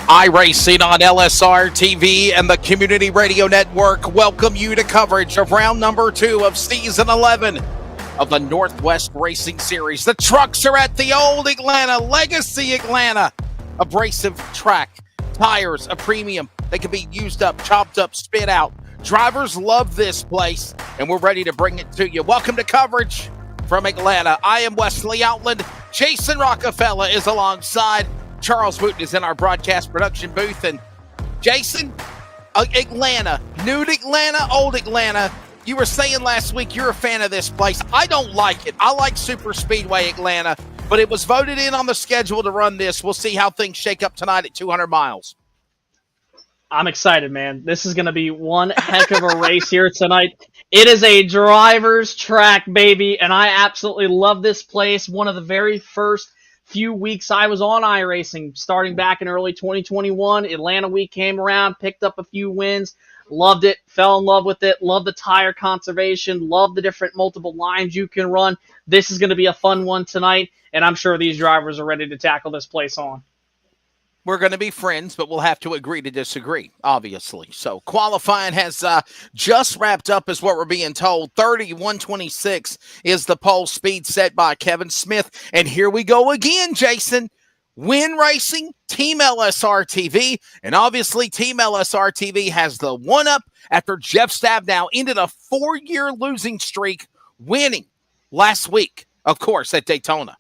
iRacing on LSRTV and the Community Radio Network welcome you to coverage of round number 2 of season 11 of the Northwest Racing Series. The trucks are at the old Atlanta, Legacy Atlanta. Abrasive track, tires, a premium. They can be used up, chopped up, spit out. Drivers love this place, and we're ready to bring it to you. Welcome to coverage from Atlanta. I am Wesley Outland. Jason Rockefeller is alongside. Charles Wooten is in our broadcast production booth. And Jason, Atlanta, new to Atlanta, old Atlanta. You were saying last week you're a fan of this place. I don't like it. I like Super Speedway Atlanta, but it was voted in on the schedule to run this. We'll see how things shake up tonight at 200 miles. I'm excited, man. This is going to be one heck of a race here tonight. It is a driver's track, baby, and I absolutely love this place. One of the very first few weeks I was on iRacing, starting back in early 2021. Atlanta week came around, picked up a few wins, loved it, fell in love with it, loved the tire conservation, loved the different multiple lines you can run. This is going to be a fun one tonight, and I'm sure these drivers are ready to tackle this place on. We're going to be friends, but we'll have to agree to disagree, obviously. So qualifying has just wrapped up is what we're being told. 31:26 is the pole speed set by Kevin Smith. And here we go again, Jason. Win Racing, Team LSRTV. And obviously Team LSRTV has the one-up after Jeff Stabnow ended a 4-year losing streak, winning last week, of course, at Daytona.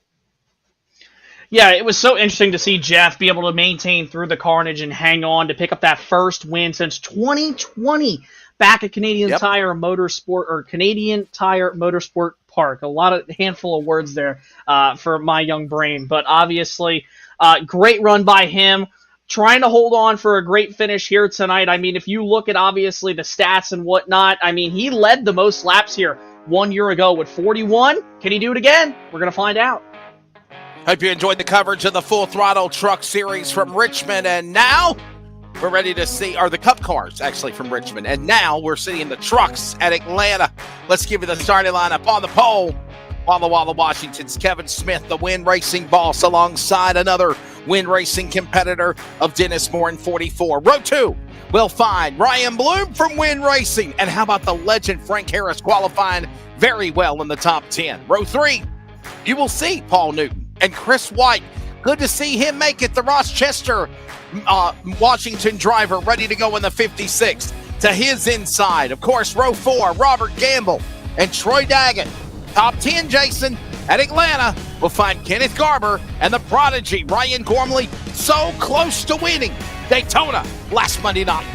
Yeah, it was so interesting to see Jeff be able to maintain through the carnage and hang on to pick up that first win since 2020 back at Canadian Tire Motorsport or Canadian Tire Motorsport Park. A handful of words there for my young brain, but obviously great run by him. Trying to hold on for a great finish here tonight. I mean, if you look at obviously the stats and whatnot, I mean, he led the most laps here 1 year ago with 41. Can he do it again? We're going to find out. Hope you enjoyed the coverage of the Full Throttle Truck Series from Richmond. And now we're ready to see, or the Cup Cars actually from Richmond. And now we're seeing the trucks at Atlanta. Let's give you the starting lineup on the pole. Walla Walla, Washington's Kevin Smith, the Win Racing boss, alongside another Win Racing competitor of Dennis Moore in 44. Row 2, we'll find Ryan Bloom from Win Racing. And how about the legend Frank Harris qualifying very well in the top 10. Row 3, you will see Paul Newton and Chris White. Good to see him make it. The Rochester, Washington driver ready to go in the 56. To his inside, of course, row 4, Robert Gamble and Troy Daggett. Top 10, Jason, at Atlanta, we'll find Kenneth Garber and the prodigy Ryan Gormley, so close to winning Daytona last Monday night.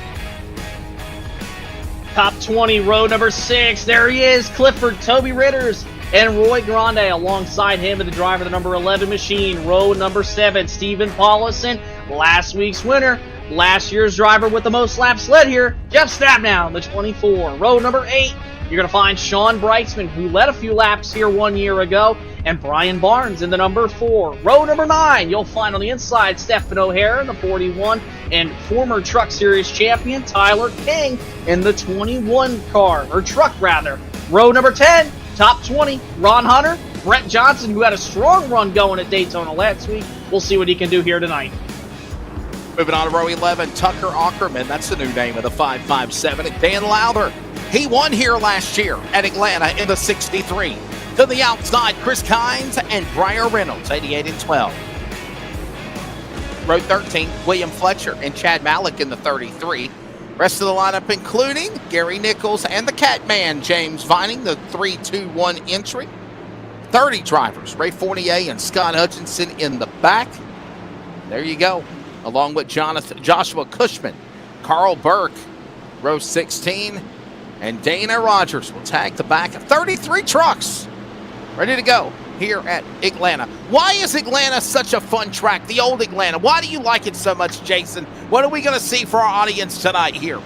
Top 20, row number 6. There he is, Clifford, Toby Ritters, and Roy Grande alongside him, and the driver of the number 11 machine. Row number 7, Stephen Paulison, last week's winner. Last year's driver with the most laps led here, Jeff Stabnow, the 24. Row number 8, you're going to find Sean Breitzman, who led a few laps here 1 year ago, and Brian Barnes in the number 4. Row number 9, you'll find on the inside Stephen O'Hara in the 41, and former Truck Series champion Tyler King in the 21 car, or truck rather. Row number 10, top 20, Ron Hunter, Brett Johnson, who had a strong run going at Daytona last week. We'll see what he can do here tonight. Moving on to row 11, Tucker Ackerman. That's the new name of the 557. And Dan Lowther. He won here last year at Atlanta in the 63. To the outside, Chris Kynes and Briar Reynolds, 88 and 12. Row 13, William Fletcher and Chad Malik in the 33. Rest of the lineup including Gary Nichols and the Catman, James Vining, the 3-2-1 entry. 30 drivers, Ray Fournier and Scott Hutchinson in the back. There you go. Along with Joshua Cushman, Carl Burke, row 16, and Dana Rogers will tag the back of 33 trucks. Ready to go here at Atlanta. Why is Atlanta such a fun track, the old Atlanta? Why do you like it so much, Jason? What are we going to see for our audience tonight here?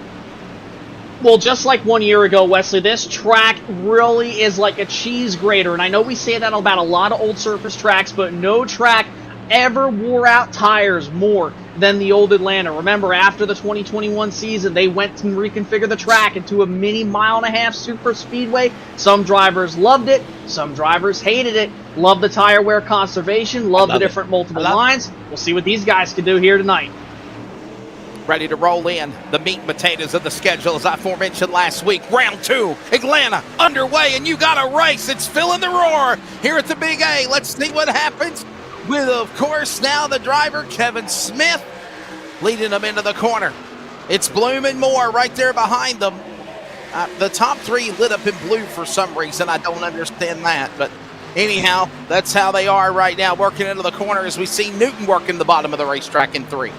Well, just like 1 year ago, Wesley, this track really is like a cheese grater. And I know we say that about a lot of old surface tracks, but no track ever wore out tires more than the old Atlanta. Remember, after the 2021 season, they went to reconfigure the track into a mini mile-and-a-half super speedway. Some drivers loved it. Some drivers hated it. Love the tire wear conservation. Love the different multiple lines. We'll see what these guys can do here tonight. ready to roll in the meat and potatoes of the schedule, as I aforementioned last week. Round 2, Atlanta, underway, and you got a race. It's filling the roar here at the Big A. Let's see what happens with, of course, now the driver, Kevin Smith, leading them into the corner. It's Bloom and Moore right there behind them. The top 3 lit up in blue for some reason. I don't understand that, but anyhow, that's how they are right now, working into the corner as we see Newton working the bottom of the racetrack in 3.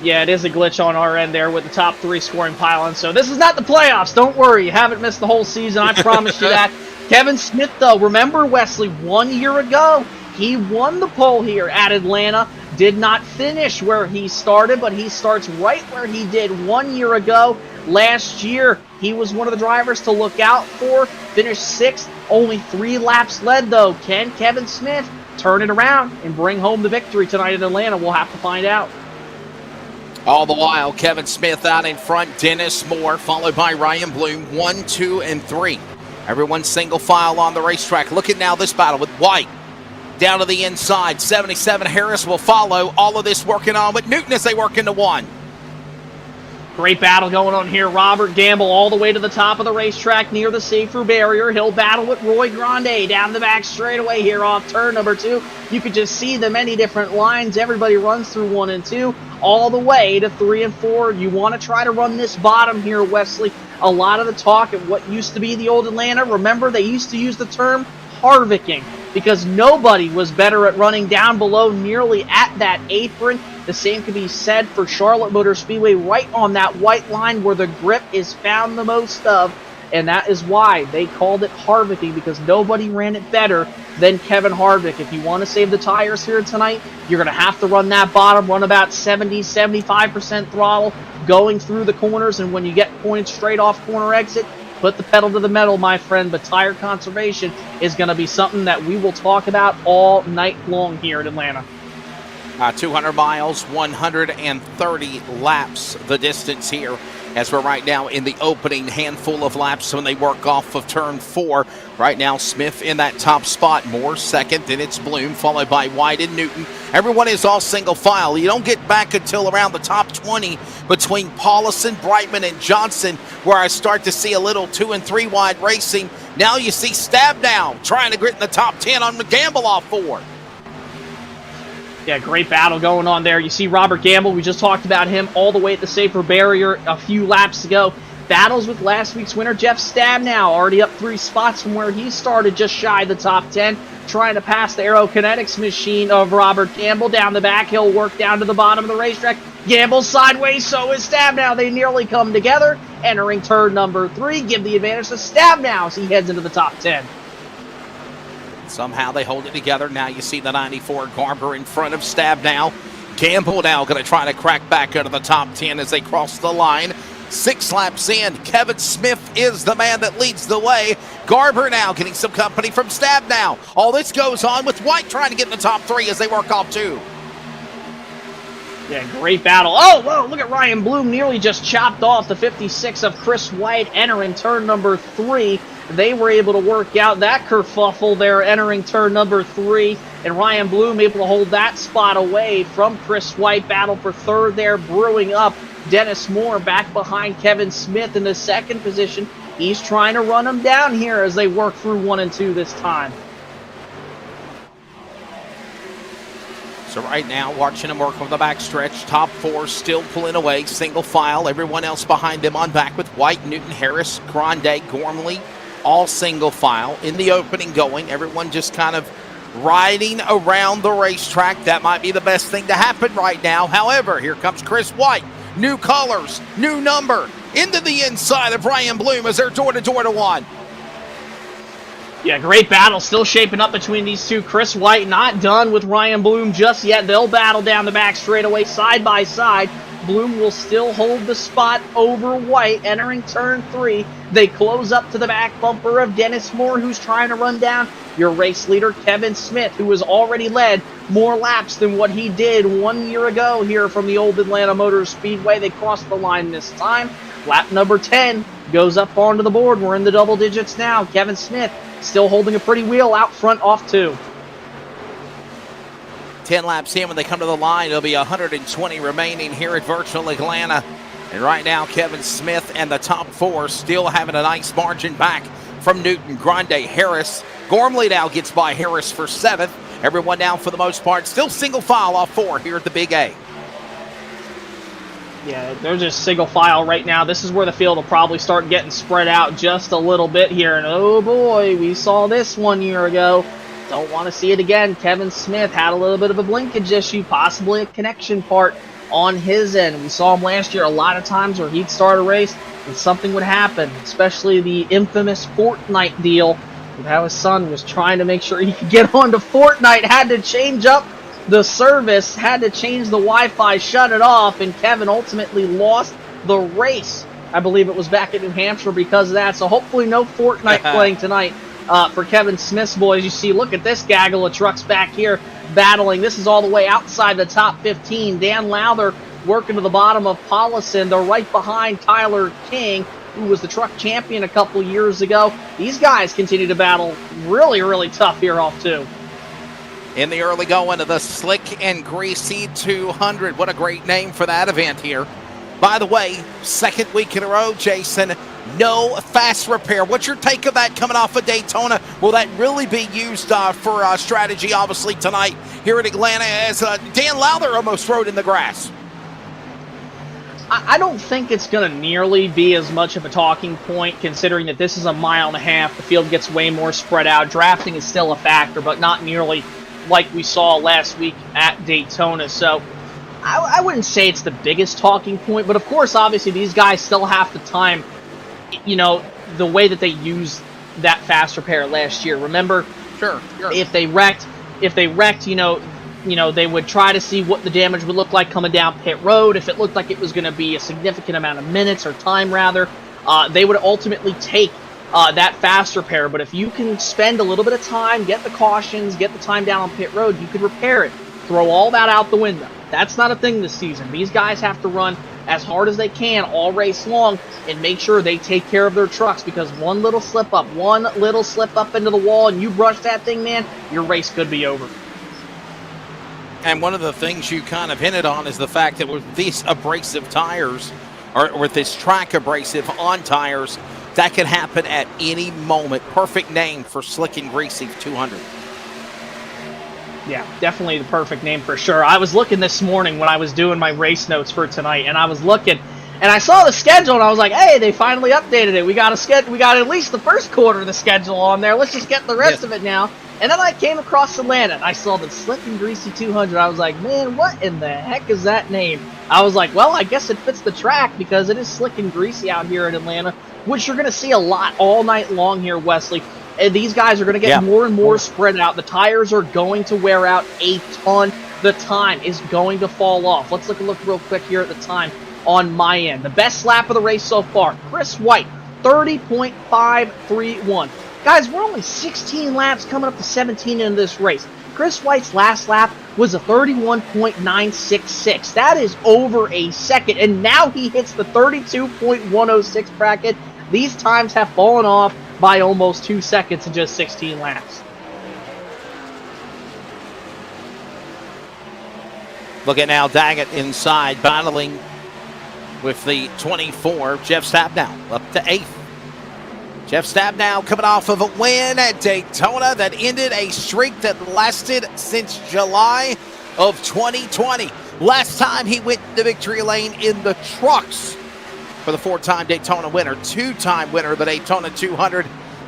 Yeah, it is a glitch on our end there with the top 3 scoring pylon. So this is not the playoffs. Don't worry. You haven't missed the whole season. I promise you that. Kevin Smith, though, remember, Wesley, 1 year ago, he won the pole here at Atlanta. Did not finish where he started, but he starts right where he did 1 year ago. Last year, he was one of the drivers to look out for. Finished 6th. Only 3 laps led, though. Can Kevin Smith turn it around and bring home the victory tonight in Atlanta? We'll have to find out. All the while, Kevin Smith out in front, Dennis Moore, followed by Ryan Bloom, 1, 2, and 3. Everyone single file on the racetrack. Look at now this battle with White down to the inside. 77 Harris will follow. All of this working on with Newton as they work into 1. Great battle going on here. Robert Gamble all the way to the top of the racetrack near the safer barrier. He'll battle with Roy Grande down the back straightaway here off turn number 2. You could just see the many different lines. Everybody runs through 1 and 2 all the way to 3 and 4. You want to try to run this bottom here, Wesley. A lot of the talk of what used to be the old Atlanta. Remember, they used to use the term Harvicking because nobody was better at running down below nearly at that apron. The same can be said for Charlotte Motor Speedway, right on that white line where the grip is found the most of, and that is why they called it Harvicking, because nobody ran it better than Kevin Harvick. If you want to save the tires here tonight, you're going to have to run that bottom, run about 70-75% throttle going through the corners, and when you get pointed straight off corner exit, put the pedal to the metal, my friend. But tire conservation is going to be something that we will talk about all night long here in Atlanta. 200 miles, 130 laps, the distance here, as we're right now in the opening handful of laps when they work off of turn 4. Right now, Smith in that top spot, Moore second, then it's Bloom, followed by White and Newton. Everyone is all single file. You don't get back until around the top 20 between Paulison, Brightman, and Johnson, where I start to see a little 2 and 3 wide racing. Now you see Stabnow trying to grit in the top 10 on the Gamble off 4. Yeah, great battle going on there. You see Robert Gamble, we just talked about him all the way at the safer barrier a few laps ago. Battles with last week's winner, Jeff Stabnow, already up 3 spots from where he started, just shy of the top 10, trying to pass the Aerokinetics machine of Robert Gamble down the back. He'll work down to the bottom of the racetrack. Gamble sideways, so is Stabnow. They nearly come together, entering turn number 3. Give the advantage to Stabnow as he heads into the top 10. Somehow they hold it together. Now you see the 94 Garber in front of Stabnow. Gamble now going to try to crack back into the top 10 as they cross the line. 6 laps in, Kevin Smith is the man that leads the way. Garber now getting some company from Stabnow. All this goes on with White trying to get in the top 3 as they work off 2. Yeah, great battle. Oh, whoa, look at Ryan Bloom nearly just chopped off the 56 of Chris White entering turn number 3. They were able to work out that kerfuffle there entering turn number 3, and Ryan Bloom able to hold that spot away from Chris White. Battle for third there brewing up. Dennis Moore back behind Kevin Smith in the second position. He's trying to run him down here as they work through 1 and 2 this time. So right now, watching him work on the backstretch. Top 4 still pulling away, single file. Everyone else behind him on back with White, Newton, Harris, Grande, Gormley, all single file in the opening going. Everyone just kind of riding around the racetrack. That might be the best thing to happen right now. However, here comes Chris White. New colors, new number, into the inside of Ryan Bloom as they're door-to-door to 1. Yeah, great battle still shaping up between these two. Chris White not done with Ryan Bloom just yet. They'll battle down the back straightaway side by side. Bloom will still hold the spot over White entering turn 3. They close up to the back bumper of Dennis Moore, who's trying to run down your race leader, Kevin Smith, who has already led more laps than what he did 1 year ago here from the old Atlanta Motor Speedway. They crossed the line this time. Lap number 10 goes up onto the board. We're in the double digits now. Kevin Smith still holding a pretty wheel out front off 2. 10 laps in when they come to the line. It'll be 120 remaining here at Virtual Atlanta. And right now, Kevin Smith and the top four still having a nice margin back from Newton, Grande, Harris. Gormley now gets by Harris for 7th. Everyone now, for the most part, still single file off 4 here at the Big A. Yeah, they're just single file right now. This is where the field will probably start getting spread out just a little bit here. And oh boy, we saw this 1 year ago. Don't want to see it again. Kevin Smith had a little bit of a blinkage issue, possibly a connection part on his end. We saw him last year a lot of times where he'd start a race and something would happen, especially the infamous Fortnite deal with how his son was trying to make sure he could get onto Fortnite, had to change up the service, had to change the Wi-Fi, shut it off, and Kevin ultimately lost the race. I believe it was back in New Hampshire because of that, so hopefully no Fortnite playing tonight for Kevin Smith's boys. You see, look at this gaggle of trucks back here battling. This is all the way outside the top 15. Dan Lowther working to the bottom of Paulison. They're right behind Tyler King, who was the truck champion a couple years ago. These guys continue to battle really, really tough here off 2. In the early going of the Slick and Greasy 200. What a great name for that event here. By the way, second week in a row, Jason, no fast repair. What's your take of that coming off of Daytona? Will that really be used for strategy, obviously, tonight here in Atlanta, as Dan Lowther almost rode in the grass? I don't think it's going to nearly be as much of a talking point, considering that this is a mile and a half. The field gets way more spread out. Drafting is still a factor, but not nearly like we saw last week at Daytona. So I wouldn't say it's the biggest talking point, but of course, obviously, these guys still have to time, the way that they used that fast repair last year. Remember, Sure. if they wrecked, they would try to see what the damage would look like coming down pit road. If it looked like it was going to be a significant amount of minutes or time, rather, they would ultimately take that fast repair. But if you can spend a little bit of time, get the cautions, get the time down on pit road, you could repair it. Throw all that out the window. That's not a thing this season. These guys have to run as hard as they can all race long and make sure they take care of their trucks, because one little slip up into the wall and you brush that thing, man, your race could be over. And one of the things you kind of hinted on is the fact that with these abrasive tires, or with this track abrasive on tires, that can happen at any moment. Perfect name for Slick and Greasy 200. Yeah, definitely the perfect name for sure. I was looking this morning when I was doing my race notes for tonight, and I was looking, and I saw the schedule, and I was like, hey, they finally updated it. We got at least the first quarter of the schedule on there. Let's just get the rest of it now. And then I came across Atlanta, and I saw the Slick and Greasy 200. I was like, man, what in the heck is that name? I was like, well, I guess it fits the track because it is slick and greasy out here in Atlanta, which you're going to see a lot all night long here, Wesley. And these guys are going to get more and more spread out. The tires are going to wear out a ton. The time is going to fall off. Let's look real quick here at the time on my end. The best lap of the race so far, Chris White, 30.531. Guys, we're only 16 laps coming up to 17 in this race. Chris White's last lap was a 31.966. That is over a second, and now he hits the 32.106 bracket. These times have fallen off by almost 2 seconds in just 16 laps. Look at now Daggett inside, battling with the 24. Jeff Stabnow up to 8th. Jeff Stabnow coming off of a win at Daytona that ended a streak that lasted since July of 2020. Last time he went to victory lane in the trucks for the 4-time Daytona winner, 2-time winner of the Daytona 200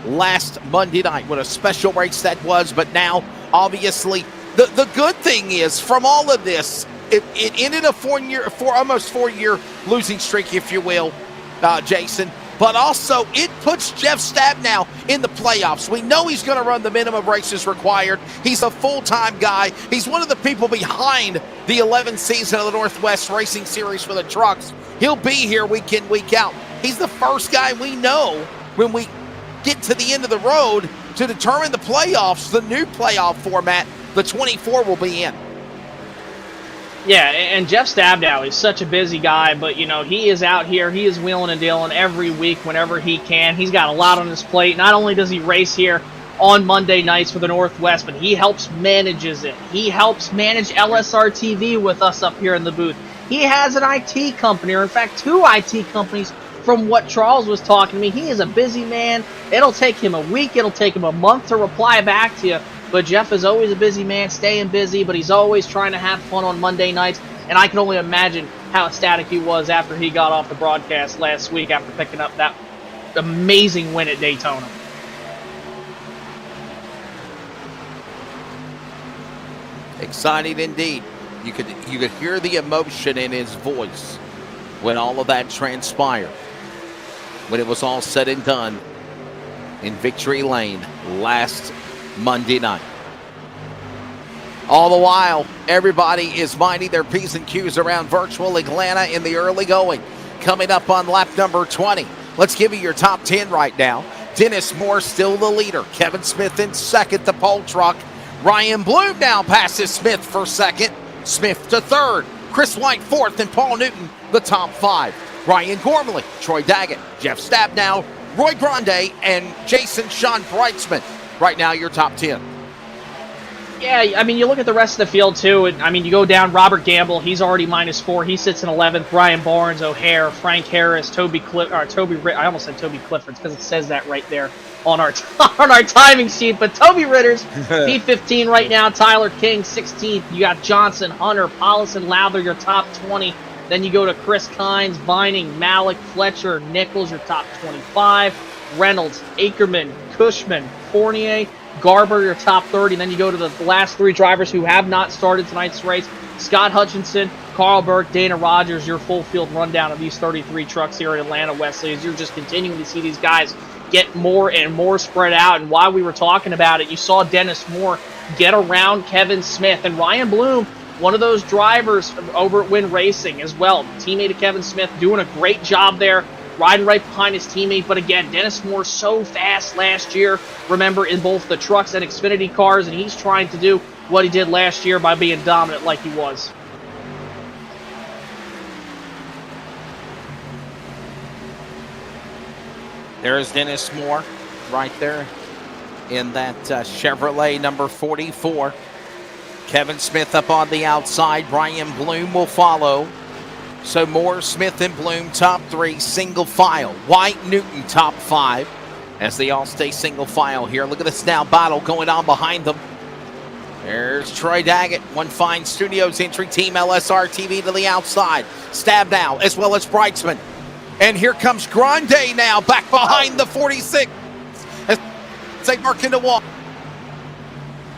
last Monday night. What a special race that was. But now, obviously, the good thing is, from all of this, it ended a almost 4-year losing streak, if you will, Jason. But also, it puts Jeff Stabnow in the playoffs. We know he's going to run the minimum races required. He's a full-time guy. He's one of the people behind the 11th season of the Northwest Racing Series for the trucks. He'll be here week in, week out. He's the first guy we know when we get to the end of the road to determine the playoffs, the new playoff format. The 24 will be in. Yeah, and Jeff Stabnow is such a busy guy, but, he is out here. He is wheeling and dealing every week whenever he can. He's got a lot on his plate. Not only does he race here on Monday nights for the Northwest, but he helps manages it. He helps manage LSRTV with us up here in the booth. He has an IT company, or in fact 2 IT companies from what Charles was talking to me. He is a busy man. It'll take him a week, it'll take him a month to reply back to you, but Jeff is always a busy man, staying busy, but he's always trying to have fun on Monday nights, and I can only imagine how ecstatic he was after he got off the broadcast last week after picking up that amazing win at Daytona. Exciting indeed. You could hear the emotion in his voice when all of that transpired. When it was all said and done in Victory Lane last Monday night. All the while, everybody is minding their P's and Q's around virtual Atlanta in the early going. Coming up on lap number 20. Let's give you your top 10 right now. Dennis Moore still the leader. Kevin Smith in second, the pole truck. Ryan Bloom now passes Smith for second. Smith to third. Chris White fourth, and Paul Newton the top 5. Ryan Gormley, Troy Daggett, Jeff Stabnow, Roy Grande, and Jason Sean Breitzman. Right now, your top 10. Yeah, I mean, you look at the rest of the field, too. And, I mean, you go down Robert Gamble. He's already -4. He sits in 11th. Brian Barnes, O'Hare, Frank Harris, I almost said Toby Clifford because it says that right there on our on our timing sheet. But Toby Ritter's P15 right now. Tyler King, 16th. You got Johnson, Hunter, Pollison, Lowther, your top 20. Then you go to Chris Kynes, Vining, Malik, Fletcher, Nichols, your top 25. Reynolds, Ackerman, Cushman, Fournier, Garber, your top 30. And then you go to the last 3 drivers who have not started tonight's race. Scott Hutchinson, Carl Burke, Dana Rogers, your full field rundown of these 33 trucks here in Atlanta, Wesley, as you're just continuing to see these guys get more and more spread out. And while we were talking about it, you saw Dennis Moore get around Kevin Smith. And Ryan Bloom, one of those drivers over at Win Racing as well, teammate of Kevin Smith, doing a great job there, riding right behind his teammate. But again, Dennis Moore so fast last year, remember, in both the trucks and Xfinity cars, and he's trying to do what he did last year by being dominant like he was. There is Dennis Moore right there in that Chevrolet number 44. Kevin Smith up on the outside. Ryan Bloom will follow. So Moore, Smith, and Bloom, top 3, single file. White, Newton, top 5, as they all stay single file here. Look at this now battle going on behind them. There's Troy Daggett, One Fine Studios entry team, LSRTV to the outside. Stabnow, as well as Breitzman. And here comes Grande now, back behind the 46. As they mark into wall.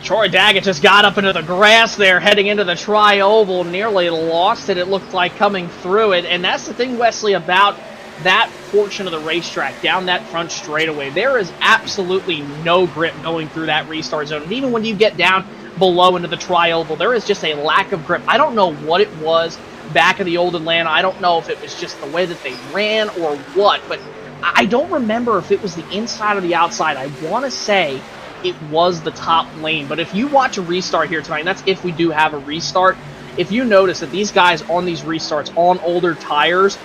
Troy Daggett just got up into the grass there, heading into the tri-oval, nearly lost it, it looked like, coming through it. And that's the thing, Wesley, about that portion of the racetrack, down that front straightaway. There is absolutely no grip going through that restart zone. And even when you get down below into the tri-oval, there is just a lack of grip. I don't know what it was back in the old Atlanta. I don't know if it was just the way that they ran or what, but I don't remember if it was the inside or the outside. I want to say it was the top lane. But if you watch a restart here tonight, and that's if we do have a restart, if you notice that these guys on these restarts on older tires,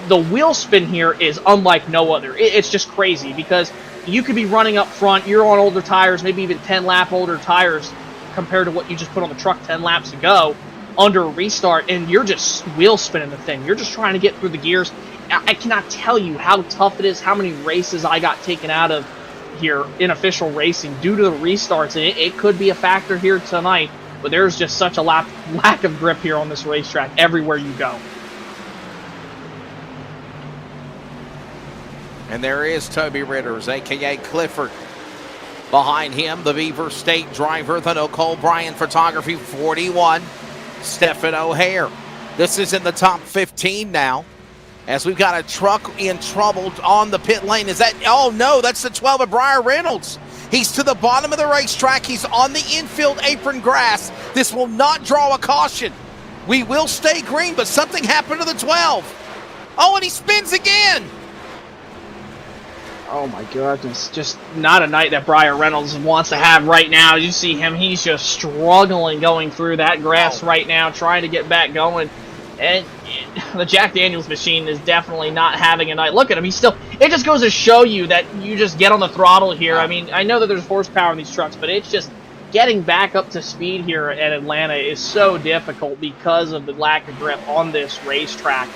the wheel spin here is unlike no other. It's just crazy because you could be running up front, you're on older tires, maybe even 10-lap older tires compared to what you just put on the truck 10 laps ago under a restart, and you're just wheel spinning the thing. You're just trying to get through the gears. I cannot tell you how tough it is, how many races I got taken out of here in official racing due to the restarts, and it could be a factor here tonight, but there's just such a lack of grip here on this racetrack everywhere you go. And there is Toby Ritters, a.k.a. Clifford. Behind him, the Beaver State driver, the Nicole Bryan Photography 41, Stephen O'Hare. This is in the top 15 now, as we've got a truck in trouble on the pit lane. Is that, oh no, that's the 12 of Briar Reynolds. He's to the bottom of the racetrack. He's on the infield apron grass. This will not draw a caution. We will stay green, but something happened to the 12. Oh, and he spins again. Oh my goodness, just not a night that Briar Reynolds wants to have right now. You see him, he's just struggling going through that grass right now, trying to get back going. And the Jack Daniels machine is definitely not having a night. Look at him. He's still, it just goes to show you that you just get on the throttle here. I mean, I know that there's horsepower in these trucks, but it's just getting back up to speed here at Atlanta is so difficult because of the lack of grip on this racetrack.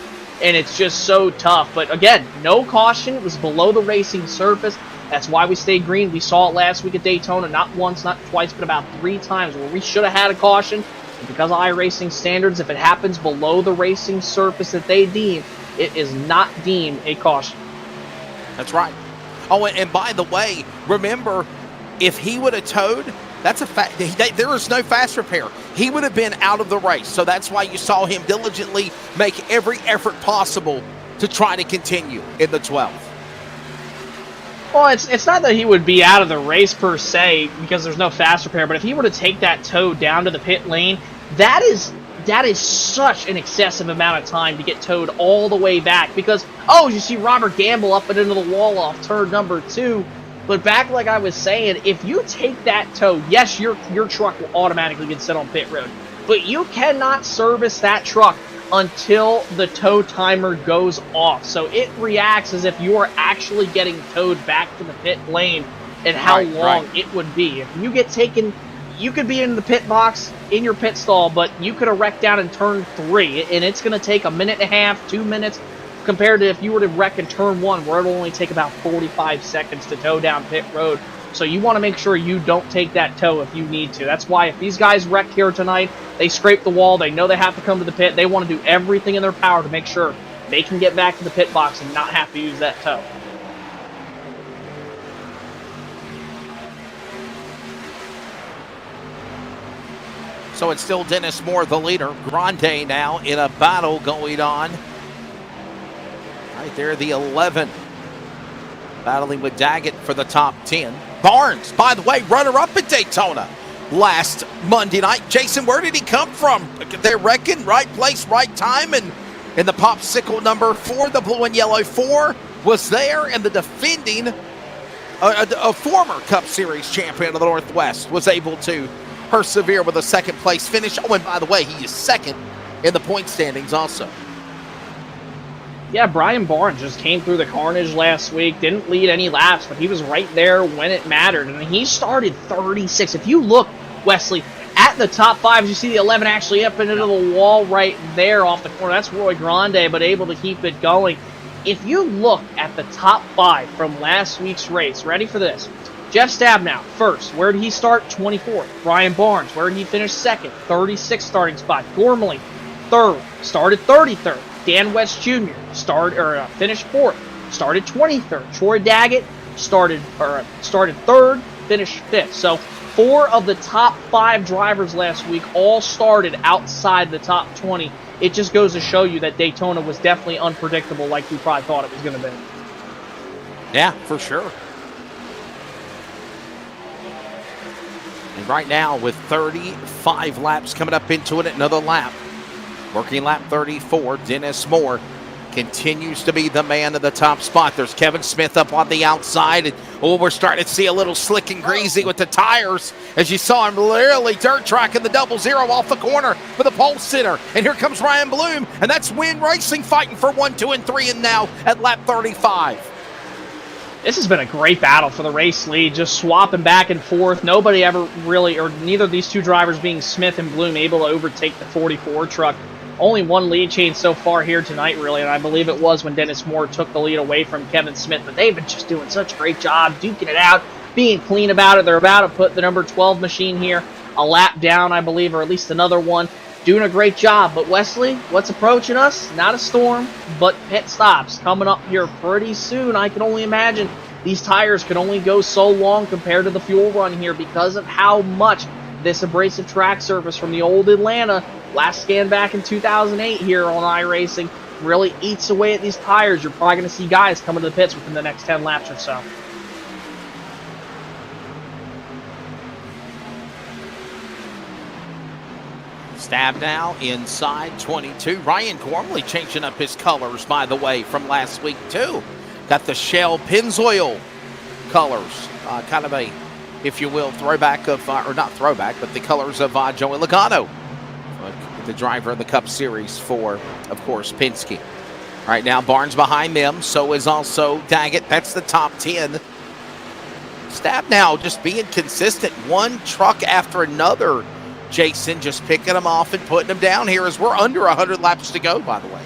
And it's just so tough. But again, no caution. It was below the racing surface. That's why we stayed green. We saw it last week at Daytona, not once, not twice, but about 3 times where we should have had a caution. And because of iRacing standards, if it happens below the racing surface that they deem, it is not deemed a caution. That's right. Oh, and by the way, remember, if he would have towed, that's a fact. There is no fast repair. He would have been out of the race. So that's why you saw him diligently make every effort possible to try to continue in the 12th. Well, it's not that he would be out of the race per se because there's no fast repair, but if he were to take that tow down to the pit lane, that is such an excessive amount of time to get towed all the way back because, oh, you see Robert Gamble up and into the wall off turn number 2. But back like I was saying, if you take that tow, yes, your truck will automatically get set on pit road, but you cannot service that truck until the tow timer goes off. So it reacts as if you are actually getting towed back to the pit lane and how long it would be. If you get taken, you could be in the pit box, in your pit stall, but you could have wrecked down in turn 3, and it's going to take 1.5 minutes, 2 minutes, compared to if you were to wreck in turn 1, where it'll only take about 45 seconds to tow down pit road. So you want to make sure you don't take that tow if you need to. That's why if these guys wreck here tonight, they scrape the wall, they know they have to come to the pit, they want to do everything in their power to make sure they can get back to the pit box and not have to use that tow. So it's still Dennis Moore, the leader. Grande now in a battle going on. Right there, the 11. Battling with Daggett for the top 10. Barnes, by the way, runner-up at Daytona last Monday night. Jason, where did he come from? They're wrecking, right place, right time, and in the popsicle number 4, the blue and yellow 4 was there, and the defending, a former Cup Series champion of the Northwest was able to persevere with a second-place finish. Oh, and by the way, he is second in the point standings also. Yeah, Brian Barnes just came through the carnage last week, didn't lead any laps, but he was right there when it mattered, and he started 36. If you look, Wesley, at the top 5, you see the 11 actually up into the wall right there off the corner. That's Roy Grande, but able to keep it going. If you look at the top 5 from last week's race, ready for this? Jeff Stabnow, first. Where did he start? 24th. Brian Barnes, where did he finish? Second. 36th starting spot. Gormley, third. Started 33rd. Dan West Jr. Finished 4th. Started 23rd. Troy Daggett started 3rd. Finished 5th. So 4 of the top 5 drivers last week all started outside the top 20. It just goes to show you that Daytona was definitely unpredictable like we probably thought it was going to be. Yeah, for sure. And right now, with 35 laps coming up into it, another lap. Working lap 34, Dennis Moore continues to be the man of the top spot. There's Kevin Smith up on the outside. And, we're starting to see a little slick and greasy with the tires. As you saw him literally dirt tracking the 00 off the corner for the pole sitter. And here comes Ryan Bloom. And that's Win Racing fighting for 1, 2, and 3. And now at lap 35. This has been a great battle for the race lead, just swapping back and forth. Nobody ever really, or neither of these two drivers being Smith and Bloom, able to overtake the 44 truck. Only one lead change so far here tonight, really, and I believe it was when Dennis Moore took the lead away from Kevin Smith. But they've been just doing such a great job, duking it out, being clean about it. They're about to put the number 12 machine here a lap down, I believe, or at least another one. Doing a great job. But Wesley, what's approaching us? Not a storm, but pit stops coming up here pretty soon. I can only imagine these tires can only go so long compared to the fuel run here because of how much this abrasive track surface from the old Atlanta, last scan back in 2008 here on iRacing, really eats away at these tires. You're probably going to see guys coming to the pits within the next 10 laps or so. Stab now inside 22. Ryan Gormley changing up his colors, by the way, from last week, too. Got the Shell Pennzoil colors. Kind of a, if you will, throwback of, or not throwback, but the colors of Joey Logano. the driver of the Cup Series for, of course, Penske. Right now, Barnes behind them. So is also Daggett. That's the top 10. Stabnow just being consistent. One truck after another, Jason, just picking them off and putting them down here as we're under 100 laps to go, by the way.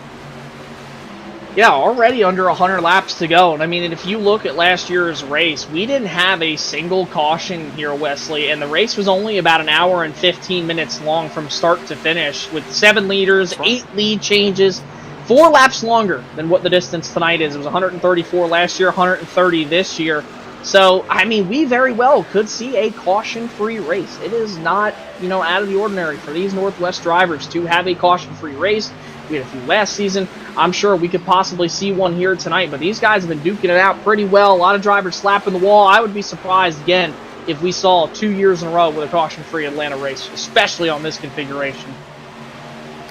Yeah, already under 100 laps to go. And I mean, if you look at last year's race, we didn't have a single caution here, Wesley, and the race was only about an hour and 15 minutes long from start to finish with 7 leaders, 8 lead changes, 4 laps longer than what the distance tonight is. It was 134 last year, 130 this year. So, I mean, we very well could see a caution-free race. It is not, out of the ordinary for these Northwest drivers to have a caution-free race. We had a few last season. I'm sure we could possibly see one here tonight, but these guys have been duking it out pretty well. A lot of drivers slapping the wall. I would be surprised, again, if we saw 2 years in a row with a caution-free Atlanta race, especially on this configuration.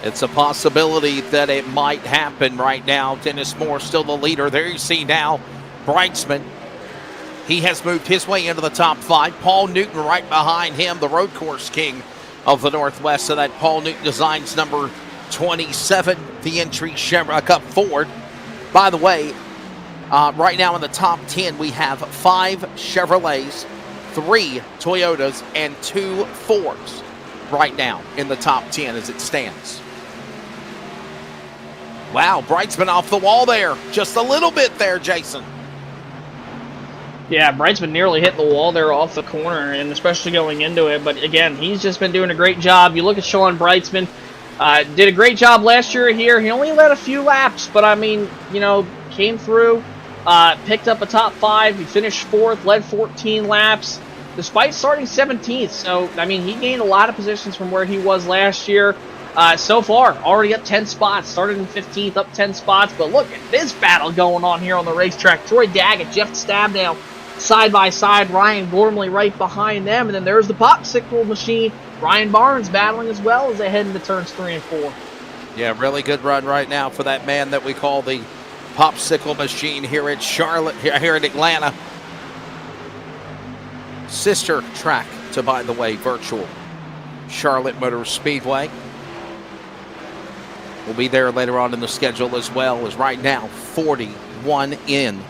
It's a possibility that it might happen right now. Dennis Moore still the leader. There you see now Breitzman. He has moved his way into the top 5. Paul Newton right behind him, the road course king of the Northwest. So that Paul Newton designs number 27, the entry Chevrolet Cup Ford. By the way, right now in the top 10, we have 5 Chevrolets, 3 Toyotas, and 2 Fords right now in the top 10 as it stands. Wow, Breitzman off the wall there. Just a little bit there, Jason. Yeah, Breitzman nearly hit the wall there off the corner, and especially going into it. But again, he's just been doing a great job. You look at Sean Breitzman, did a great job last year here. He only led a few laps, but I mean, came through, picked up a top 5. He finished 4th, led 14 laps, despite starting 17th. So, I mean, he gained a lot of positions from where he was last year. So far, already up 10 spots. Started in 15th, up 10 spots. But look at this battle going on here on the racetrack. Troy Daggett, Jeff Stabnow, side by side. Ryan Gormley right behind them. And then there's the popsicle machine. Ryan Barnes battling as well as they head into turns 3 and 4. Yeah, really good run right now for that man that we call the popsicle machine here at Charlotte, here in Atlanta. Sister track to, by the way, virtual Charlotte Motor Speedway. We'll be there later on in the schedule as well, as right now 41 in.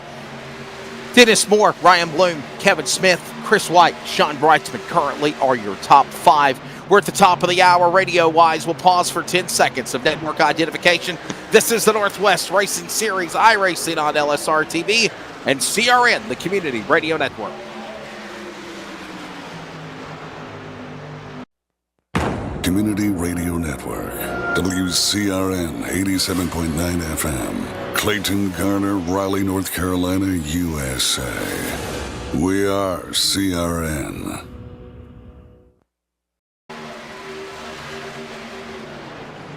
Dennis Moore, Ryan Bloom, Kevin Smith, Chris White, Sean Breitzman currently are your top 5. We're at the top of the hour radio-wise. We'll pause for 10 seconds of network identification. This is the Northwest Racing Series, iRacing on LSRTV and CRN, the Community Radio Network. Community Radio Network, WCRN 87.9 FM, Clayton, Garner, Raleigh, North Carolina, USA. We are CRN.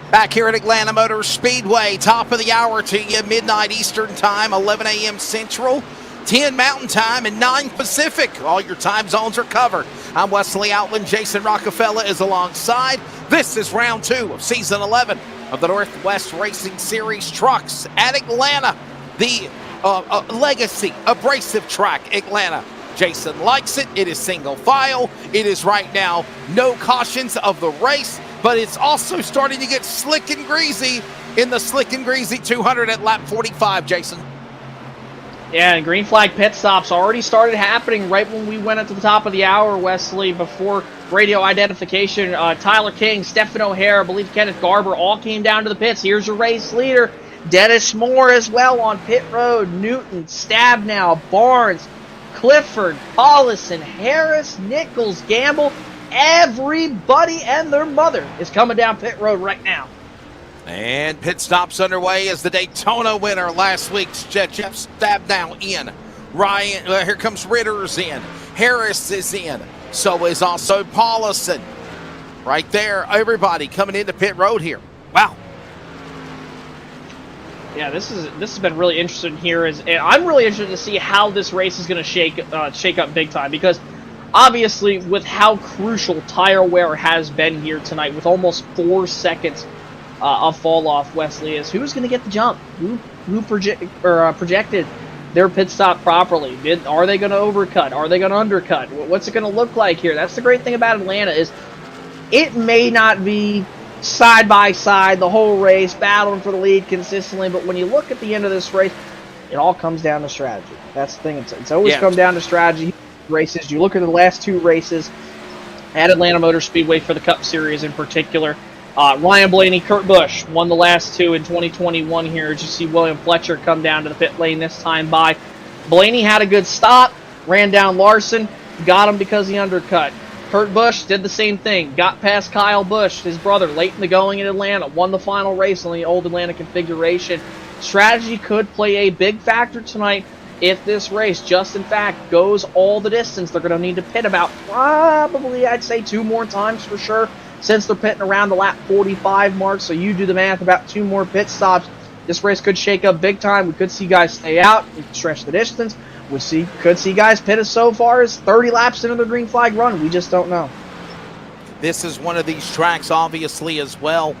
Back here at Atlanta Motor Speedway, top of the hour to you, midnight Eastern Time, 11 a.m. Central, 10 Mountain Time, and 9 Pacific. All your time zones are covered. I'm Wesley Outland. Jason Rockefeller is alongside. This is round 2 of season 11 of the Northwest Racing Series trucks at Atlanta. The legacy abrasive track, Atlanta. Jason likes it. It is single file. It is right now no cautions of the race, but it's also starting to get slick and greasy in the slick and greasy 200 at lap 45, Jason. Yeah, and green flag pit stops already started happening right when we went up to the top of the hour, Wesley, before radio identification. Tyler King, Stephen O'Hare, I believe Kenneth Garber all came down to the pits. Here's your race leader, Dennis Moore as well on pit road. Newton, Stabnow, Barnes, Clifford, Paulison, Harris, Nichols, Gamble. Everybody and their mother is coming down pit road right now. And pit stops underway as the Daytona winner last week's Jeff Stabnow in. Ryan, here comes Ritter's in. Harris is in. So is also Paulison. Right there, everybody coming into pit road here. Wow. Yeah, this has been really interesting here. And I'm really interested to see how this race is going to shake up big time, because obviously with how crucial tire wear has been here tonight, with almost 4 seconds of fall off, Wesley, is who's going to get the jump? Who projected their pit stop properly? Are they going to overcut? Are they going to undercut? What's it going to look like here? That's the great thing about Atlanta, is it may not be side by side the whole race, battling for the lead consistently. But when you look at the end of this race, it all comes down to strategy. That's the thing. It's always come down to strategy races. You look at the last 2 races at Atlanta Motor Speedway for the Cup Series in particular. Ryan Blaney, Kurt Busch won the last 2 in 2021 here. As you see William Fletcher come down to the pit lane this time by. Blaney had a good stop, ran down Larson, got him because he undercut. Kurt Busch did the same thing, got past Kyle Busch, his brother, late in the going in Atlanta, won the final race on the old Atlanta configuration. Strategy could play a big factor tonight if this race just, in fact, goes all the distance. They're going to need to pit about probably, I'd say, 2 more times for sure, since they're pitting around the lap 45 mark. So you do the math, about 2 more pit stops. This race could shake up big time. We could see guys stay out and stretch the distance. Could see guys pit as so far as 30 laps into their green flag run. We just don't know. This is one of these tracks, obviously, as well.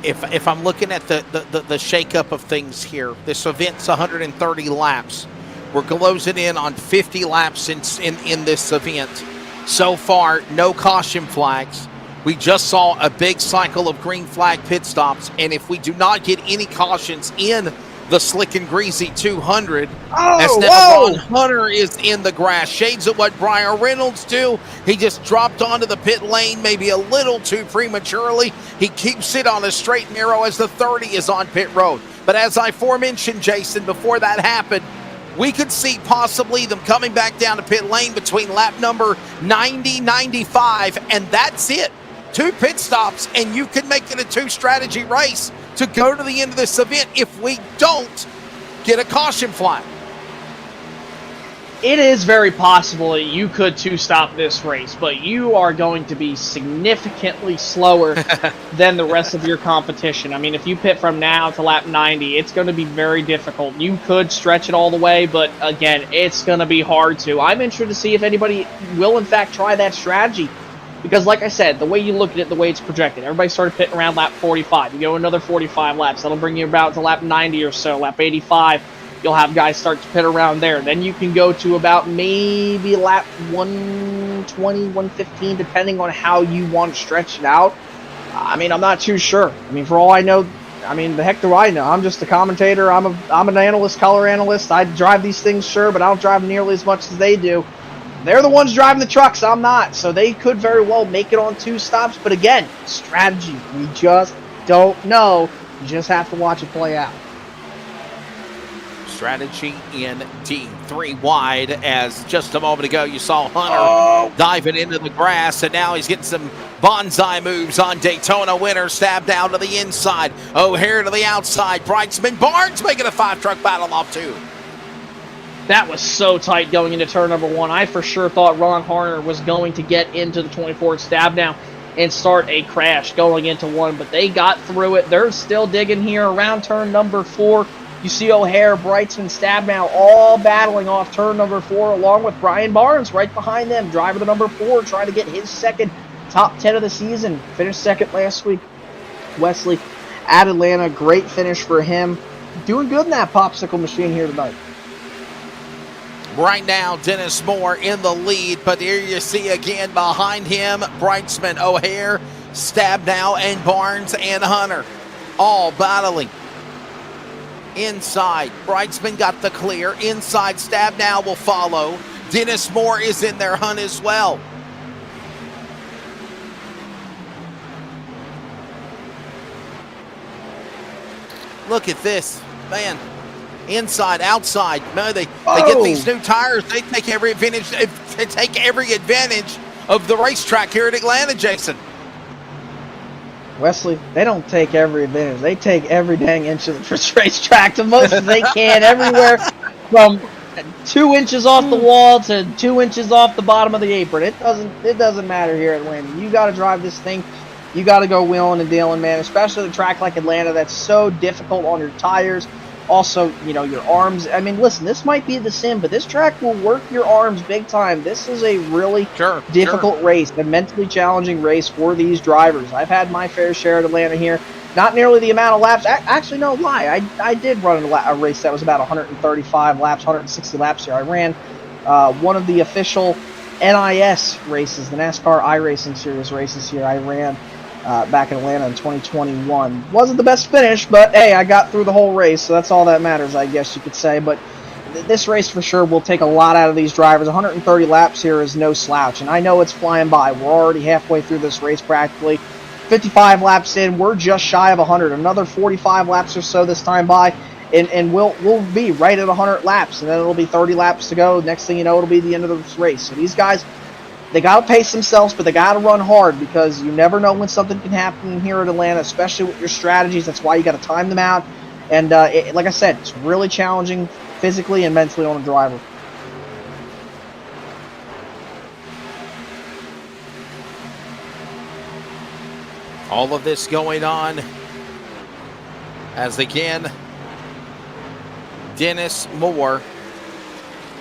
If I'm looking at the shakeup of things here, this event's 130 laps. We're closing in on 50 laps in this event. So far, no caution flags. We just saw a big cycle of green flag pit stops, and if we do not get any cautions in the slick and greasy 200, as now Ron Hunter is in the grass. Shades of what Brian Reynolds do. He just dropped onto the pit lane maybe a little too prematurely. He keeps it on a straight and narrow as the 30 is on pit road. But as I aforementioned, Jason, before that happened, we could see possibly them coming back down to pit lane between lap number 90, 95, and that's it. 2 pit stops, and you can make it a 2-strategy race to go to the end of this event if we don't get a caution flag. It is very possible that you could 2-stop this race, but you are going to be significantly slower than the rest of your competition. I mean, if you pit from now to lap 90, it's going to be very difficult. You could stretch it all the way, but again, it's going to be hard to. I'm interested to see if anybody will, in fact, try that strategy. Because, like I said, the way you look at it, the way it's projected, everybody started pitting around lap 45. You go another 45 laps. That'll bring you about to lap 90 or so. Lap 85, you'll have guys start to pit around there. Then you can go to about maybe lap 120, 115, depending on how you want to stretch it out. I mean, I'm not too sure. I mean, for all I know, I mean, the heck do I know? I'm just a commentator. I'm an analyst, color analyst. I drive these things, sure, but I don't drive nearly as much as they do. They're the ones driving the trucks, I'm not. So they could very well make it on 2 stops. But again, strategy. We just don't know. You just have to watch it play out. Strategy indeed. 3 wide, as just a moment ago you saw Hunter diving into the grass, and now he's getting some bonsai moves on Daytona winner. Stab down to the inside. O'Hare to the outside. Brightsman Barnes making a 5-truck battle off 2. That was so tight going into turn number 1. I for sure thought Ron Harner was going to get into the 24 stab down and start a crash going into 1, but they got through it. They're still digging here around turn number 4. You see O'Hare, Brightsman, Stabnow all battling off turn number 4, along with Brian Barnes right behind them, driver the number 4, trying to get his second top 10 of the season. Finished second last week. Wesley at Atlanta, great finish for him. Doing good in that popsicle machine here tonight. Right now, Dennis Moore in the lead, but here you see again behind him, Brightsman, O'Hare, Stabnow, and Barnes and Hunter all battling. Inside, Brightsman got the clear. Inside, Stabnow will follow. Dennis Moore is in their hunt as well. Look at this, man. Inside, outside. No, they get these new tires. They take every advantage. They take every advantage of the racetrack here at Atlanta, Jason. Wesley, they don't take every advantage. They take every dang inch of the racetrack the most as they can, everywhere from 2 inches off the wall to 2 inches off the bottom of the apron. It doesn't matter here at Atlanta. You got to drive this thing. You got to go wheeling and dealing, man. Especially a track like Atlanta that's so difficult on your tires. Also, you know, your arms. I mean, listen, this might be the sim, but this track will work your arms big time. This is a really difficult race, a mentally challenging race for these drivers. I've had my fair share at Atlanta here. Not nearly the amount of laps. Actually, no lie. I did run a race that was about 135 laps, 160 laps here. I ran one of the official NIS races, the NASCAR iRacing Series races here. I ran back in Atlanta in 2021. Wasn't the best finish, but hey, I got through the whole race, so that's all that matters, I guess you could say. But this race for sure will take a lot out of these drivers. 130 laps here is no slouch, and I know it's flying by. We're already halfway through this race practically. 55 laps in, we're just shy of 100. Another 45 laps or so this time by, and we'll be right at 100 laps, and then it'll be 30 laps to go. Next thing you know, it'll be the end of this race. So these guys, they got to pace themselves, but they got to run hard, because you never know when something can happen here at Atlanta, especially with your strategies. That's why you got to time them out. And like I said, it's really challenging physically and mentally on a driver. All of this going on as, again, Dennis Moore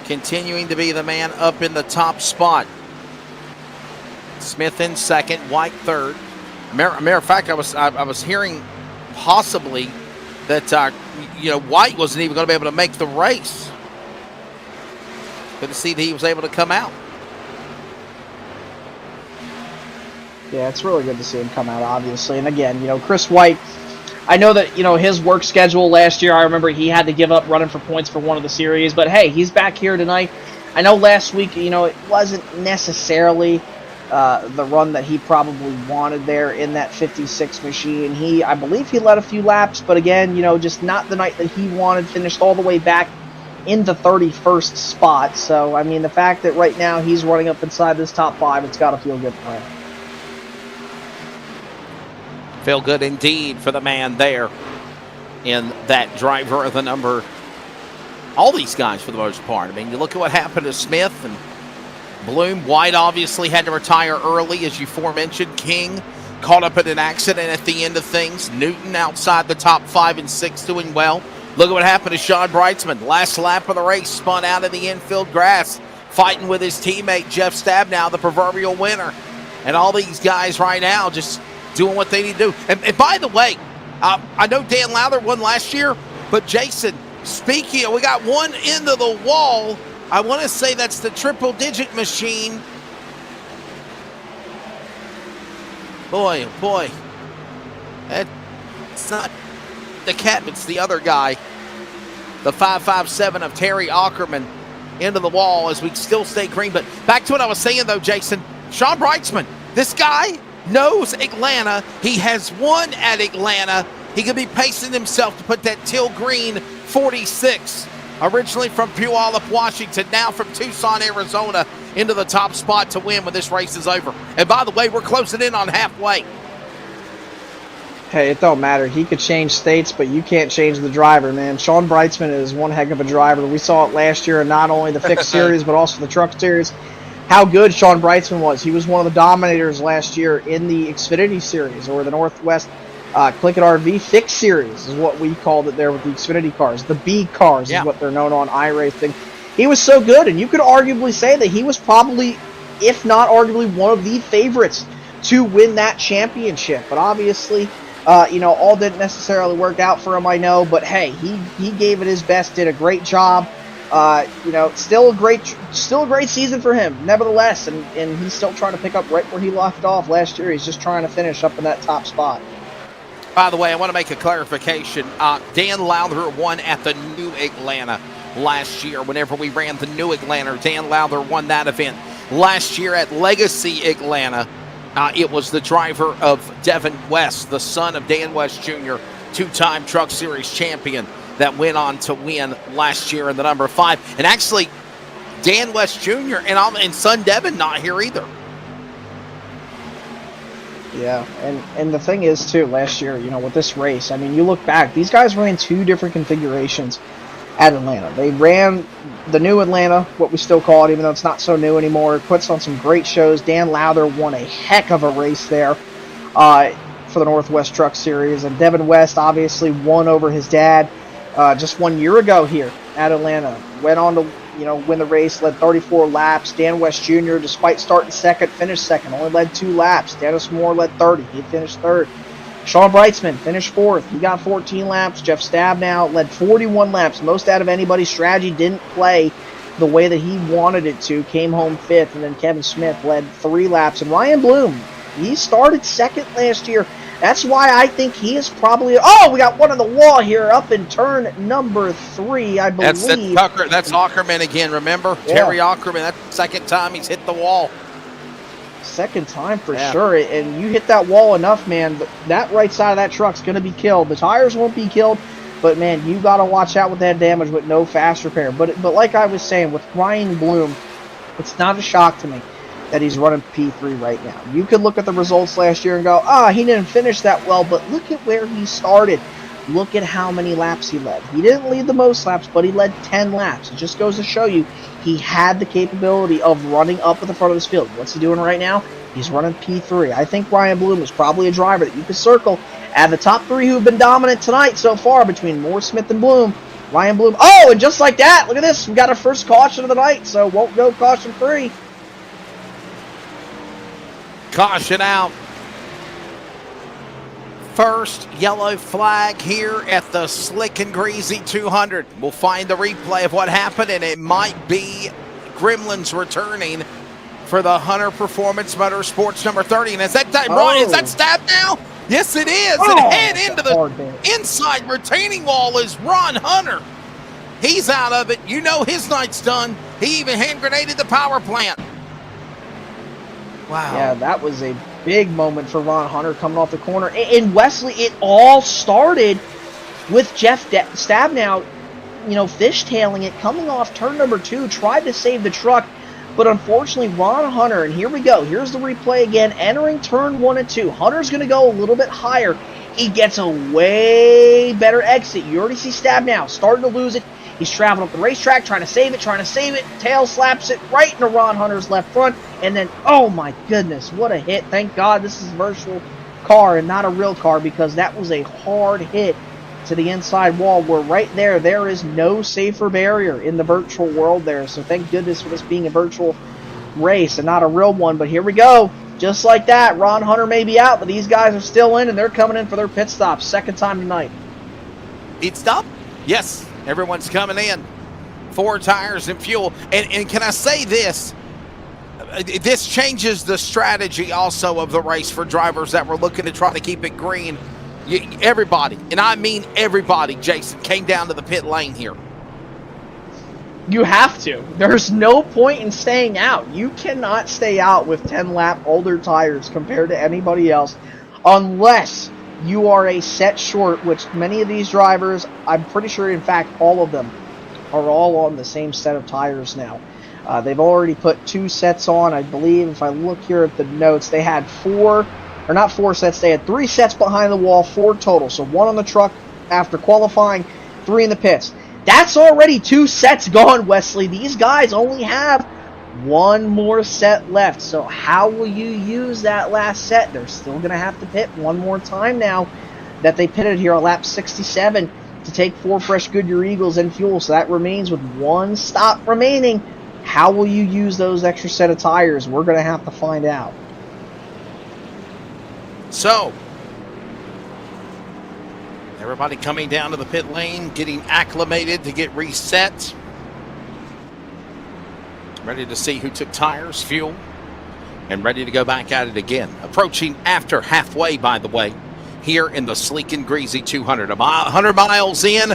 continuing to be the man up in the top spot. Smith in second, White third. Matter of fact, I was hearing possibly that White wasn't even going to be able to make the race. Good to see that he was able to come out. Yeah, it's really good to see him come out, obviously. And again, Chris White, I know that, his work schedule last year, I remember he had to give up running for points for one of the series. But hey, he's back here tonight. I know last week, it wasn't necessarily the run that he probably wanted there in that 56 machine. I believe he led a few laps, but again, just not the night that he wanted. Finished all the way back in the 31st spot. So, I mean, the fact that right now he's running up inside this top 5, it's got to feel good for him. Feel good indeed for the man there in that driver of the number. All these guys, for the most part. I mean, you look at what happened to Smith and Bloom. White obviously had to retire early, as you forementioned. King caught up in an accident at the end of things. Newton outside the top 5 and 6 doing well. Look at what happened to Sean Brightsman. Last lap of the race, spun out of the infield grass, fighting with his teammate Jeff Stabnow, the proverbial winner. And all these guys right now just doing what they need to do. And by the way, I know Dan Lowther won last year, but Jason, speaking of, we got one into the wall. I want to say that's the triple-digit machine. Boy, oh boy. It's not the cat, it's the other guy. The 557 of Terry Ackerman into the wall as we still stay green. But back to what I was saying, though, Jason. Sean Brightsman, this guy knows Atlanta. He has won at Atlanta. He could be pacing himself to put that teal green 46. Originally from Puyallup, Washington, now from Tucson, Arizona, into the top spot to win when this race is over. And by the way, we're closing in on halfway. Hey, it don't matter. He could change states, but you can't change the driver, man. Sean Brightsman is one heck of a driver. We saw it last year in not only the fixed series, but also the truck series. How good Sean Brightsman was. He was one of the dominators last year in the Xfinity series, or the Northwest Click It RV Fixed Series is what we called it there with the Xfinity cars. The B cars is what they're known on iRacing. He was so good, and you could arguably say that he was probably, if not arguably, one of the favorites to win that championship. But obviously, all didn't necessarily work out for him, I know. But hey, he gave it his best, did a great job. Still a great season for him, nevertheless, and he's still trying to pick up right where he left off last year. He's just trying to finish up in that top spot. By the way, I want to make a clarification. Dan Lowther won at the New Atlanta last year. Whenever we ran the New Atlanta, Dan Lowther won that event. Last year at Legacy Atlanta, it was the driver of Devin West, the son of Dan West Jr., two-time Truck Series champion, that went on to win last year in the number 5. And actually, Dan West Jr. and son Devin not here either. Yeah, and the thing is, too, last year, with this race, I mean, you look back, these guys ran 2 different configurations at Atlanta. They ran the New Atlanta, what we still call it, even though it's not so new anymore. It puts on some great shows. Dan Lowther won a heck of a race there for the Northwest Truck Series, and Devin West obviously won over his dad just 1 year ago here at Atlanta. Went on to win the race, led 34 laps. Dan West Jr., despite starting second, finished second, only led 2 laps. Dennis Moore led 30. He finished third. Sean Brightsman finished fourth. He got 14 laps. Jeff Stabnow led 41 laps, most out of anybody's strategy. Didn't play the way that he wanted it to. Came home fifth. And then Kevin Smith led 3 laps. And Ryan Bloom He started second last year. That's why I think he is probably... Oh, we got one on the wall here up in turn number 3, I believe. That's Ackerman again, remember? Yeah. Terry Ackerman, that's the second time he's hit the wall. Second time for sure. And you hit that wall enough, man, that right side of that truck's going to be killed. The tires won't be killed, but, man, you got to watch out with that damage with no fast repair. But like I was saying, with Ryan Bloom, it's not a shock to me that he's running P3 right now. You could look at the results last year and go, he didn't finish that well, but look at where he started. Look at how many laps he led. He didn't lead the most laps, but he led 10 laps. It just goes to show you he had the capability of running up at the front of this field. What's he doing right now? He's running P3. I think Ryan Bloom is probably a driver that you could circle. At the top 3 who've been dominant tonight so far between Moore, Smith, and Bloom, Ryan Bloom. Oh, and just like that, look at this. We got our first caution of the night, so won't go caution free. Caution out. First yellow flag here at the Slick and Greasy 200. We'll find the replay of what happened, and it might be Gremlins returning for the Hunter Performance Motorsports number 30. And is that is that Stab now? Yes, it is. And head into the inside retaining wall is Ron Hunter. He's out of it. You know his night's done. He even hand grenaded the power plant. Wow. Yeah, that was a big moment for Ron Hunter coming off the corner. And Wesley, it all started with Jeff Stabnow, fishtailing it, coming off turn number 2, tried to save the truck, but unfortunately Ron Hunter, and here we go, here's the replay again, entering turn 1 and 2. Hunter's going to go a little bit higher. He gets a way better exit. You already see Stabnow starting to lose it. He's traveling up the racetrack, trying to save it. Tail slaps it right into Ron Hunter's left front. And then, oh my goodness, what a hit. Thank God this is a virtual car and not a real car, because that was a hard hit to the inside wall where right there is no safer barrier in the virtual world there. So thank goodness for this being a virtual race and not a real one. But here we go. Just like that, Ron Hunter may be out, but these guys are still in, and they're coming in for their pit stop. Second time tonight. Pit stop? Yes. Everyone's coming in. 4 tires and fuel. And can I say this? This changes the strategy also of the race for drivers that were looking to try to keep it green. Everybody, and I mean everybody, Jason, came down to the pit lane here. You have to. There's no point in staying out. You cannot stay out with 10-lap older tires compared to anybody else unless you are a set short, which many of these drivers, I'm pretty sure, in fact, all of them are all on the same set of tires now. They've already put 2 sets on, I believe. If I look here at the notes, they had 4, or not 4 sets, they had 3 sets behind the wall, 4 total. So 1 on the truck after qualifying, 3 in the pits. That's already 2 sets gone, Wesley. These guys only have 1 more set left. So how will you use that last set? They're still going to have to pit 1 more time now that they pitted here on lap 67 to take 4 fresh Goodyear Eagles and fuel. So that remains with 1 stop remaining. How will you use those extra set of tires? We're going to have to find out. So, everybody coming down to the pit lane, getting acclimated to get reset. Ready to see who took tires, fuel, and ready to go back at it again. Approaching after halfway, by the way, here in the Sleek and Greasy 200. 100 miles in,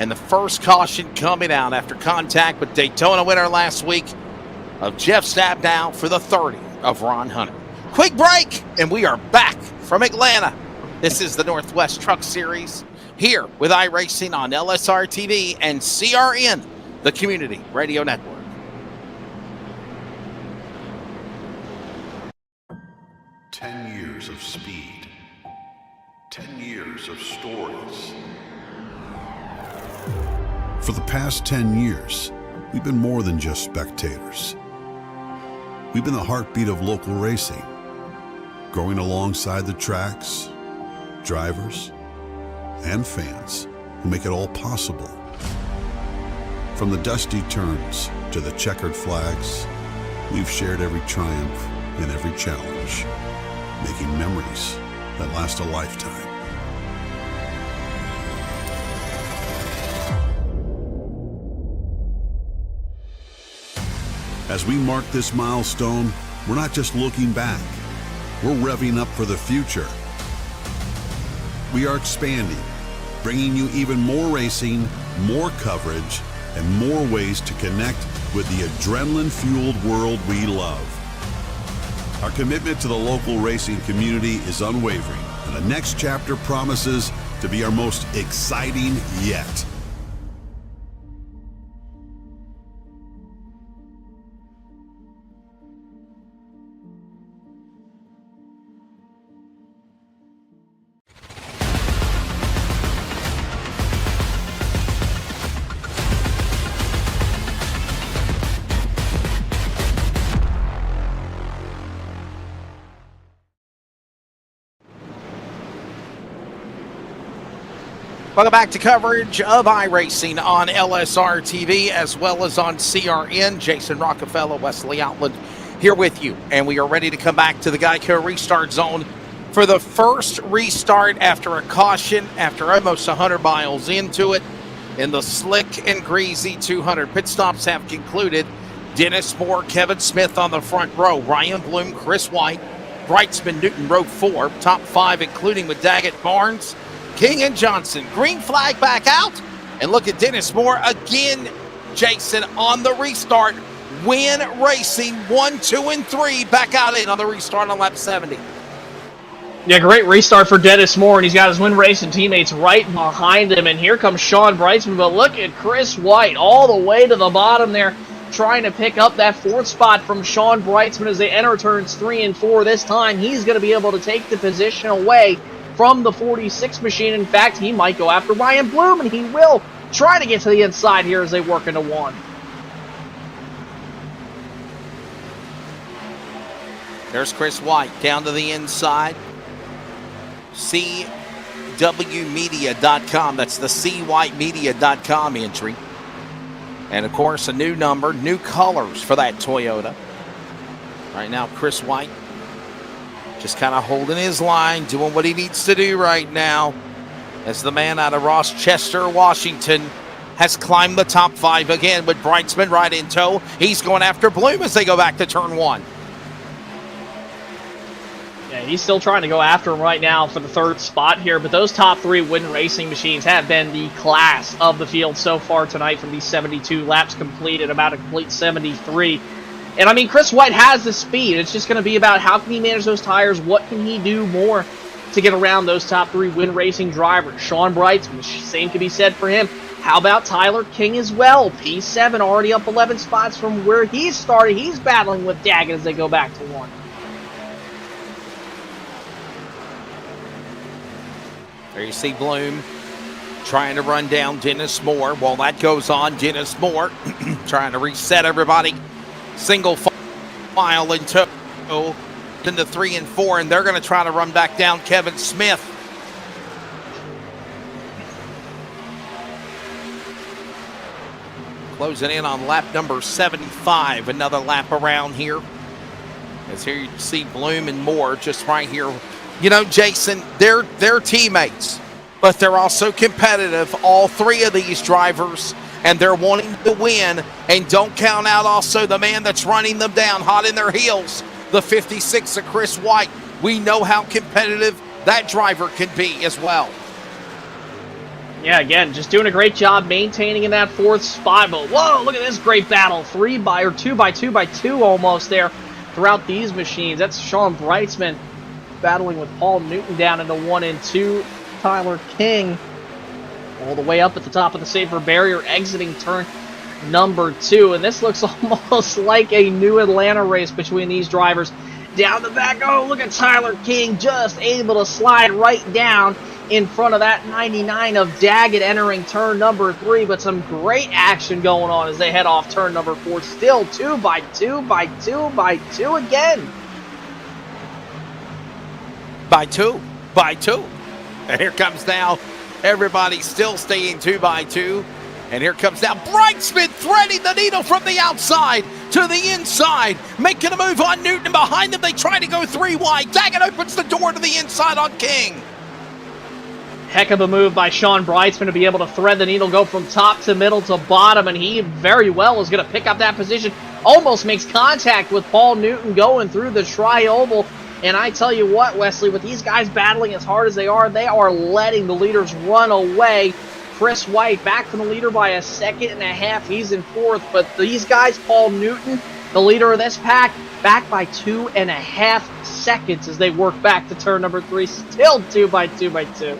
and the first caution coming out after contact with Daytona winner last week of Jeff Stabnow for the 30 of Ron Hunter. Quick break, and we are back from Atlanta. This is the Northwest Truck Series here with iRacing on LSRTV and CRN, the Community Radio Network. Years of speed, 10 years of stories. For the past 10 years, we've been more than just spectators. We've been the heartbeat of local racing, growing alongside the tracks, drivers, and fans who make it all possible. From the dusty turns to the checkered flags, we've shared every triumph and every challenge, making memories that last a lifetime. As we mark this milestone, we're not just looking back, we're revving up for the future. We are expanding, bringing you even more racing, more coverage, and more ways to connect with the adrenaline-fueled world we love. Our commitment to the local racing community is unwavering, and the next chapter promises to be our most exciting yet. Welcome back to coverage of iRacing on LSRTV as well as on CRN. Jason Rockefeller, Wesley Outland here with you. And we are ready to come back to the Geico restart zone for the first restart after a caution, after almost 100 miles into it. In the slick and greasy 200 pit stops have concluded. Dennis Moore, Kevin Smith on the front row. Ryan Bloom, Chris White, Brightsman, Newton, row 4. Top 5 including with Daggett, Barnes, King and Johnson. Green flag back out. And look at Dennis Moore again, Jason, on the restart. Win Racing 1, 2, and 3 back out in on the restart on lap 70. Yeah, great restart for Dennis Moore, and he's got his Win Racing teammates right behind him. And here comes Sean Brightsman, but look at Chris White all the way to the bottom there, trying to pick up that 4th spot from Sean Brightsman as they enter turns 3 and 4. This time, he's going to be able to take the position away from the 46 machine. In fact, he might go after Ryan Bloom, and he will try to get to the inside here as they work into 1. There's Chris White down to the inside. CWmedia.com. That's the CWhitemedia.com entry. And, of course, a new number, new colors for that Toyota. Right now, Chris White just kind of holding his line, doing what he needs to do right now as the man out of Rochester, Washington, has climbed the top 5 again with Brightsman right in tow. He's going after Bloom as they go back to turn 1. Yeah, he's still trying to go after him right now for the 3rd spot here, but those top 3 Win Racing machines have been the class of the field so far tonight from these 72 laps completed, about a complete 73. And, I mean, Chris White has the speed. It's just going to be about how can he manage those tires, what can he do more to get around those top 3 Win Racing drivers. Sean Brightsman, same can be said for him. How about Tyler King as well? P7 already up 11 spots from where he started. He's battling with Daggett as they go back to 1. There you see Bloom trying to run down Dennis Moore. While that goes on, Dennis Moore trying to reset everybody. Single file in tow into 3 and 4, and they're going to try to run back down Kevin Smith. Closing in on lap number 75. Another lap around here. As here you see Bloom and Moore just right here. You know, Jason, they're teammates, but they're also competitive, all 3 of these drivers, and they're wanting to win. And don't count out also the man that's running them down hot in their heels, the 56 of Chris White. We know how competitive that driver can be as well. Yeah, again, just doing a great job maintaining in that 4th spot. But whoa, look at this great battle. 2 by 2 almost there throughout these machines. That's Sean Brightsman battling with Paul Newton down into 1 and 2. Tyler King all the way up at the top of the safer barrier, exiting turn number 2. And this looks almost like a new Atlanta race between these drivers. Down the back, oh, look at Tyler King just able to slide right down in front of that 99 of Daggett entering turn number 3. But some great action going on as they head off turn number 4. Still 2 by 2 by 2 by 2 again. By 2. And here comes now everybody still staying 2 by 2. And here comes now Brightsman threading the needle from the outside to the inside, making a move on Newton. Behind them, they try to go 3 wide. Daggett opens the door to the inside on King. Heck of a move by Sean Brightsman to be able to thread the needle, go from top to middle to bottom, and he very well is going to pick up that position. Almost makes contact with Paul Newton going through the tri-oval. And I tell you what, Wesley, with these guys battling as hard as they are letting the leaders run away. Chris White back from the leader by a second and a half. He's in fourth. But these guys, Paul Newton, the leader of this pack, back by 2.5 seconds as they work back to turn number 3. Still 2 by 2 by 2.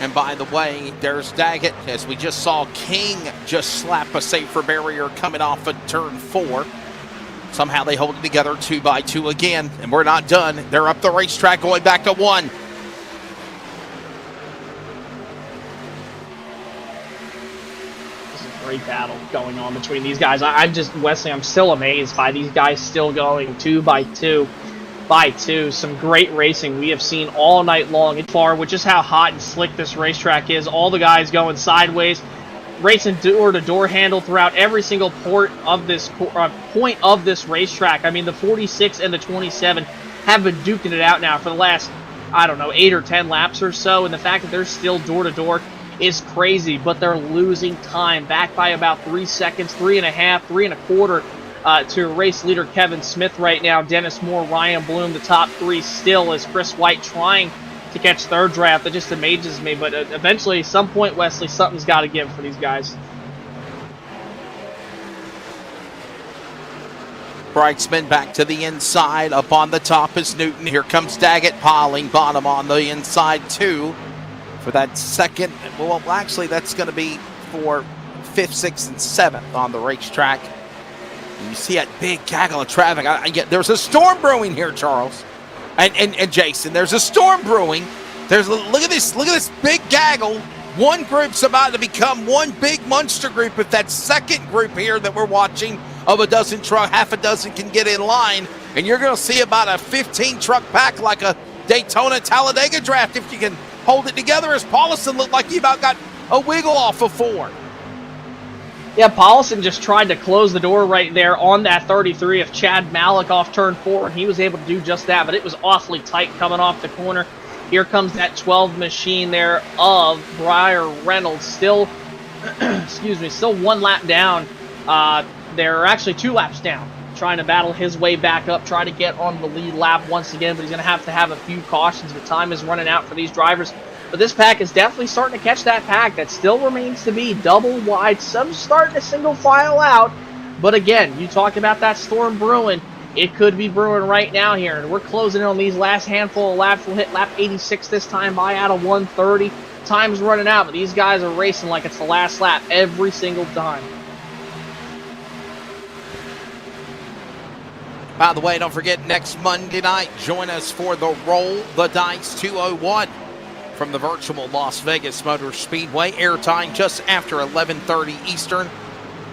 And by the way, there's Daggett, as we just saw King just slap a safer barrier coming off of turn 4. Somehow they hold it together 2 by 2 again, and we're not done. They're up the racetrack going back to 1. This is a great battle going on between these guys. Wesley, I'm still amazed by these guys still going 2 by 2 by 2. Some great racing we have seen all night long and far, which is how hot and slick this racetrack is. All the guys going sideways, racing door-to-door handle throughout every single point of this racetrack. I mean, the 46 and the 27 have been duking it out now for the last, 8 or 10 laps or so, and the fact that they're still door-to-door is crazy, but they're losing time, back by about 3 seconds, 3.5, 3.25, to race leader Kevin Smith right now. Dennis Moore, Ryan Bloom, the top 3 still, as Chris White trying to catch third draft. That just amazes me, but eventually, some point, Wesley, something's got to give for these guys. Brightsman back to the inside. Up on the top is Newton. Here comes Daggett piling bottom on the inside, too, for that second. Well, actually, that's going to be for 5th, 6th, and 7th on the racetrack. You see that big gaggle of traffic. There's a storm brewing here, Charles, and Jason. There's a storm brewing. Look at this big gaggle. One group's about to become one big monster group. If that second group here that we're watching of a dozen truck, half a dozen can get in line, and you're going to see about a 15 truck pack like a Daytona Talladega draft if you can hold it together. As Paulison looked like he about got a wiggle off of 4. Yeah, Paulison just tried to close the door right there on that 33 of Chad Malik off turn 4, and he was able to do just that, but it was awfully tight coming off the corner. Here comes that 12 machine there of Briar Reynolds, still, still 1 lap down. They're actually 2 laps down, trying to battle his way back up, try to get on the lead lap once again, but he's going to have a few cautions. The time is running out for these drivers. But this pack is definitely starting to catch that pack. That still remains to be double wide. Some starting to single file out. But again, you talk about that storm brewing. It could be brewing right now here. And we're closing in on these last handful of laps. We'll hit lap 86 this time by out of 130. Time's running out, but these guys are racing like it's the last lap every single time. By the way, don't forget, next Monday night, join us for the Roll the Dice 201. From the virtual Las Vegas Motor Speedway. Airtime just after 11:30 Eastern,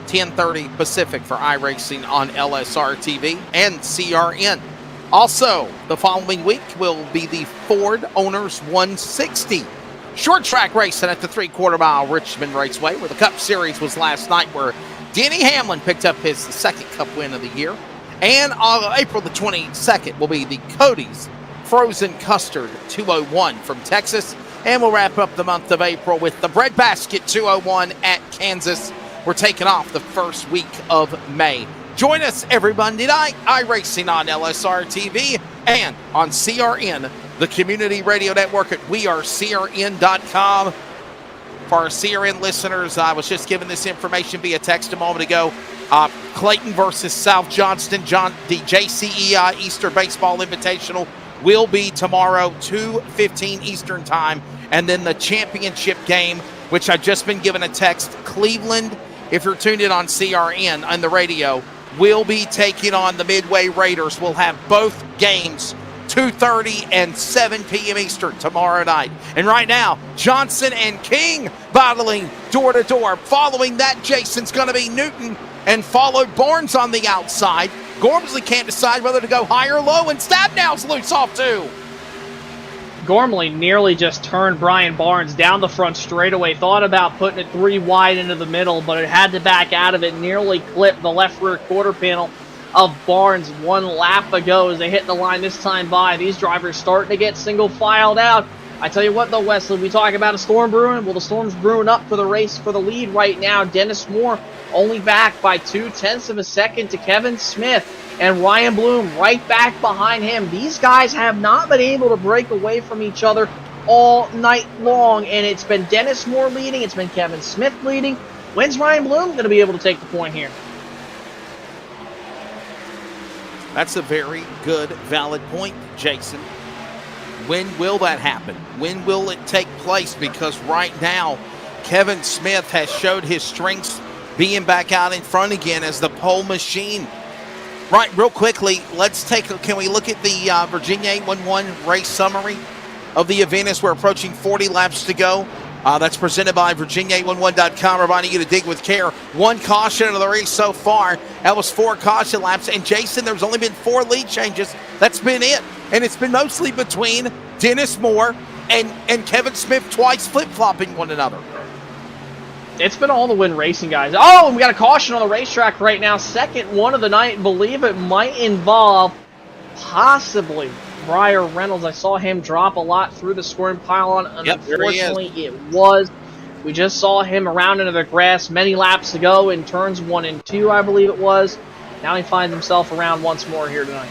10:30 Pacific for iRacing on LSRTV and CRN. Also, the following week will be the Ford Owners 160 short track racing at the 3/4 mile Richmond Raceway, where the Cup Series was last night, where Denny Hamlin picked up his second Cup win of the year. And on April the 22nd will be the Cody's Frozen Custard 201 from Texas. And we'll wrap up the month of April with the Breadbasket 201 at Kansas. We're taking off the first week of May. Join us every Monday night, iRacing on LSRTV and on CRN, the community radio network at wearecrn.com. For our CRN listeners, I was just given this information via text a moment ago. Clayton versus South Johnston, the JCEI Easter Baseball Invitational will be tomorrow, 2:15 Eastern Time. And then the championship game, which I've just been given a text, Cleveland, if you're tuned in on CRN on the radio, will be taking on the Midway Raiders. We'll have both games 2:30 and 7 p.m. Eastern tomorrow night. And right now, Johnson and King battling door-to-door. Following that, Jason's going to be Newton, and followed Barnes on the outside. Gormley can't decide whether to go high or low, and Stabnow's loose off too. Gormley nearly just turned Brian Barnes down the front straightaway. Thought about putting it 3 wide into the middle, but it had to back out of it. Nearly clipped the left rear quarter panel of Barnes 1 lap ago as they hit the line this time by. These drivers starting to get single filed out. I tell you what, though, Wesley, we talk about a storm brewing. Well, the storm's brewing up for the race for the lead right now. Dennis Moore only back by 0.2 of a second to Kevin Smith. And Ryan Bloom right back behind him. These guys have not been able to break away from each other all night long. And it's been Dennis Moore leading. It's been Kevin Smith leading. When's Ryan Bloom going to be able to take the point here? That's a very good, valid point, Jason. When will that happen? When will it take place? Because right now, Kevin Smith has showed his strengths being back out in front again as the pole machine. Right, real quickly, can we look at the Virginia 811 race summary of the event as we're approaching 40 laps to go? That's presented by Virginia811.com, reminding you to dig with care. 1 caution of the race so far. That was 4 caution laps. And Jason, there's only been 4 lead changes. That's been it. And it's been mostly between Dennis Moore and Kevin Smith twice flip-flopping one another. It's been all the win racing, guys. Oh, and we got a caution on the racetrack right now. Second one of the night. Believe it might involve possibly Briar Reynolds. I saw him drop a lot through the scoring pylon, and unfortunately it was. We just saw him around into the grass many laps ago in turns 1 and 2, I believe it was. Now he finds himself around once more here tonight.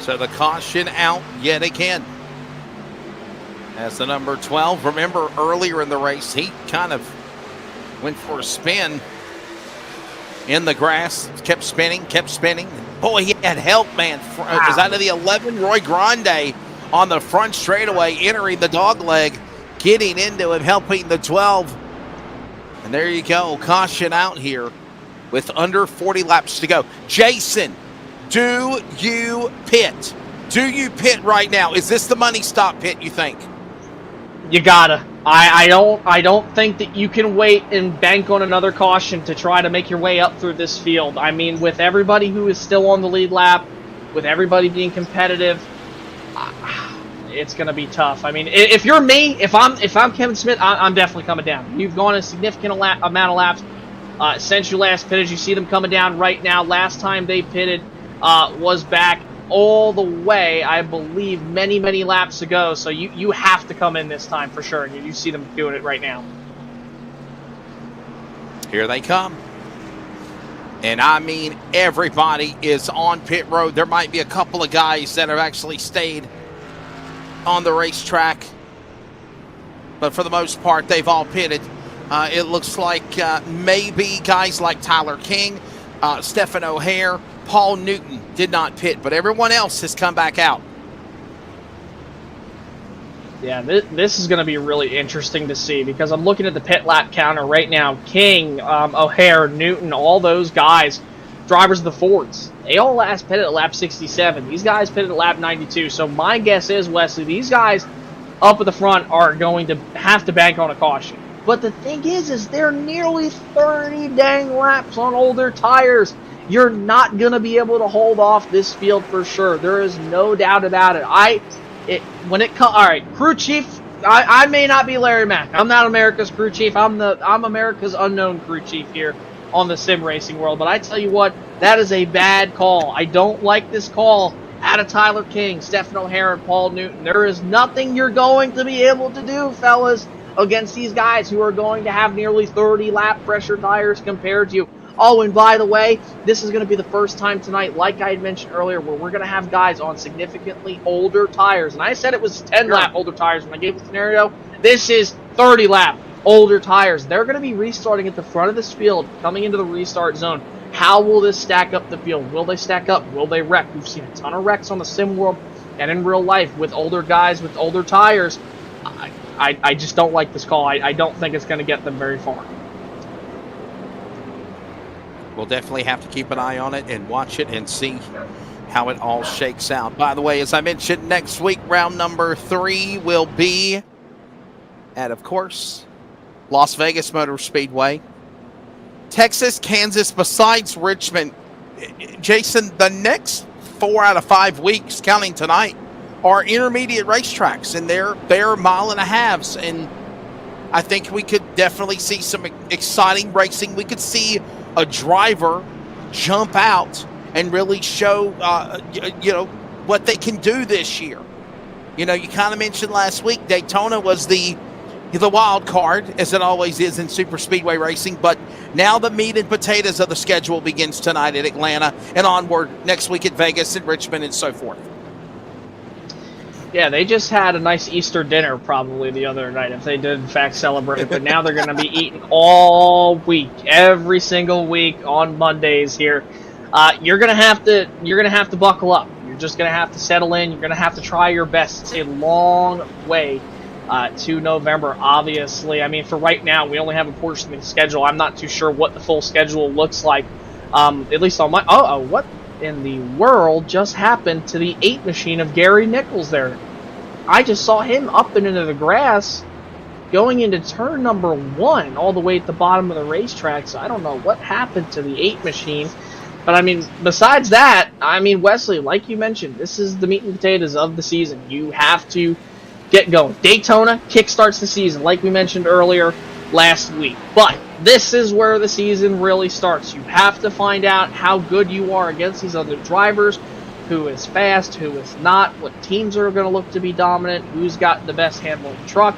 So the caution out yet again. As the number 12, remember earlier in the race, he kind of went for a spin in the grass, kept spinning. Boy, he had help, man. It was out of the 11, Roy Grande on the front straightaway, entering the dog leg, getting into him, helping the 12. And there you go, caution out here with under 40 laps to go. Jason, do you pit? Do you pit right now? Is this the money stop pit, you think? You gotta. I don't think that you can wait and bank on another caution to try to make your way up through this field. I mean, with everybody who is still on the lead lap, with everybody being competitive, it's going to be tough. I mean, if you're me, if I'm Kevin Smith, I'm definitely coming down. You've gone a significant amount of laps since you last pitted. You see them coming down right now. Last time they pitted was back all the way, I believe, many laps ago. So you have to come in this time for sure. And you see them doing it right now. Here they come. And I mean, everybody is on pit road. There might be a couple of guys that have actually stayed on the racetrack, but for the most part, they've all pitted. It looks like maybe guys like Tyler King, Stephen O'Hare, Paul Newton did not pit, but everyone else has come back out. Yeah, this is going to be really interesting to see because I'm looking at the pit lap counter right now. King, O'Hare, Newton, all those guys, drivers of the Fords, they all last pitted at lap 67. These guys pitted at lap 92. So my guess is, Wesley, these guys up at the front are going to have to bank on a caution. But the thing is they're nearly 30 dang laps on older tires. You're not going to be able to hold off this field for sure. There is no doubt about it. All right, crew chief, I may not be Larry Mack. I'm not America's crew chief. I'm America's unknown crew chief here on the sim racing world. But I tell you what, that is a bad call. I don't like this call out of Tyler King, Stephen O'Hare, and Paul Newton. There is nothing you're going to be able to do, fellas, against these guys who are going to have nearly 30 lap pressure tires compared to you. Oh, and by the way, this is going to be the first time tonight, like I had mentioned earlier, where we're going to have guys on significantly older tires. And I said it was 10-lap older tires when I gave the scenario. This is 30-lap older tires. They're going to be restarting at the front of this field, coming into the restart zone. How will this stack up the field? Will they stack up? Will they wreck? We've seen a ton of wrecks on the sim world and in real life with older guys with older tires. I just don't like this call. I don't think it's going to get them very far. We'll definitely have to keep an eye on it and watch it and see how it all shakes out. By the way, as I mentioned, next week, round number 3 will be at, of course, Las Vegas Motor Speedway. Texas, Kansas, besides Richmond. Jason, the next 4 out of 5 weeks, counting tonight, are intermediate racetracks, and they're mile and a halves. And I think we could definitely see some exciting racing. We could see a driver jump out and really show, what they can do this year. You know, you kind of mentioned last week Daytona was the wild card, as it always is in super speedway racing, but now the meat and potatoes of the schedule begins tonight at Atlanta and onward next week at Vegas and Richmond and so forth. Yeah, they just had a nice Easter dinner probably the other night, if they did in fact celebrate. But now they're going to be eating all week, every single week on Mondays here. You're going to have to buckle up. You're just going to have to settle in. You're going to have to try your best. It's a long way to November, obviously. I mean, for right now, we only have a portion of the schedule. I'm not too sure what the full schedule looks like, at least on my... what in the world just happened to the 8 machine of Gary Nichols there? I just saw him up and into the grass going into turn number 1 all the way at the bottom of the racetrack, so I don't know what happened to the 8 machine. But, I mean, besides that, I mean, Wesley, like you mentioned, this is the meat and potatoes of the season. You have to get going. Daytona kickstarts the season, like we mentioned earlier last week. But this is where the season really starts. You have to find out how good you are against these other drivers, who is fast, who is not, what teams are going to look to be dominant, who's got the best handle of the truck.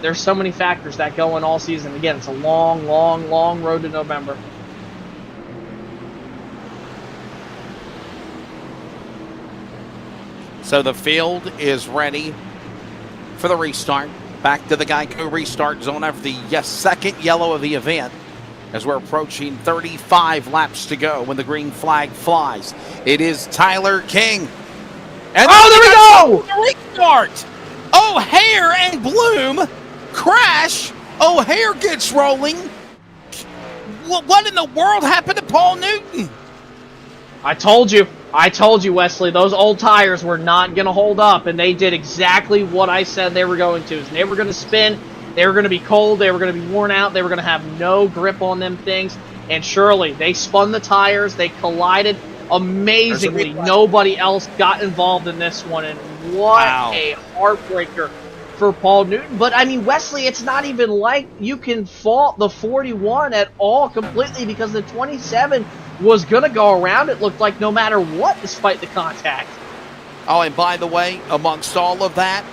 There's so many factors that go in all season. Again, it's a long, long, long road to November. So the field is ready for the restart. Back to the Geico restart zone after the second yellow of the event, as we're approaching 35 laps to go when the green flag flies. It is Tyler King. And there we go! The restart. O'Hare and Bloom crash. O'Hare gets rolling. What in the world happened to Paul Newton? I told you, Wesley, those old tires were not going to hold up, and they did exactly what I said they were going to. They were going to spin, they were going to be cold, they were going to be worn out, they were going to have no grip on them things, and surely they spun the tires, they collided. Amazingly, nobody else got involved in this one, and what a heartbreaker for Paul Newton. But, I mean, Wesley, it's not even like you can fault the 41 at all completely, because the 27 was going to go around, it looked like, no matter what, despite the contact. Oh, and by the way, amongst all of that,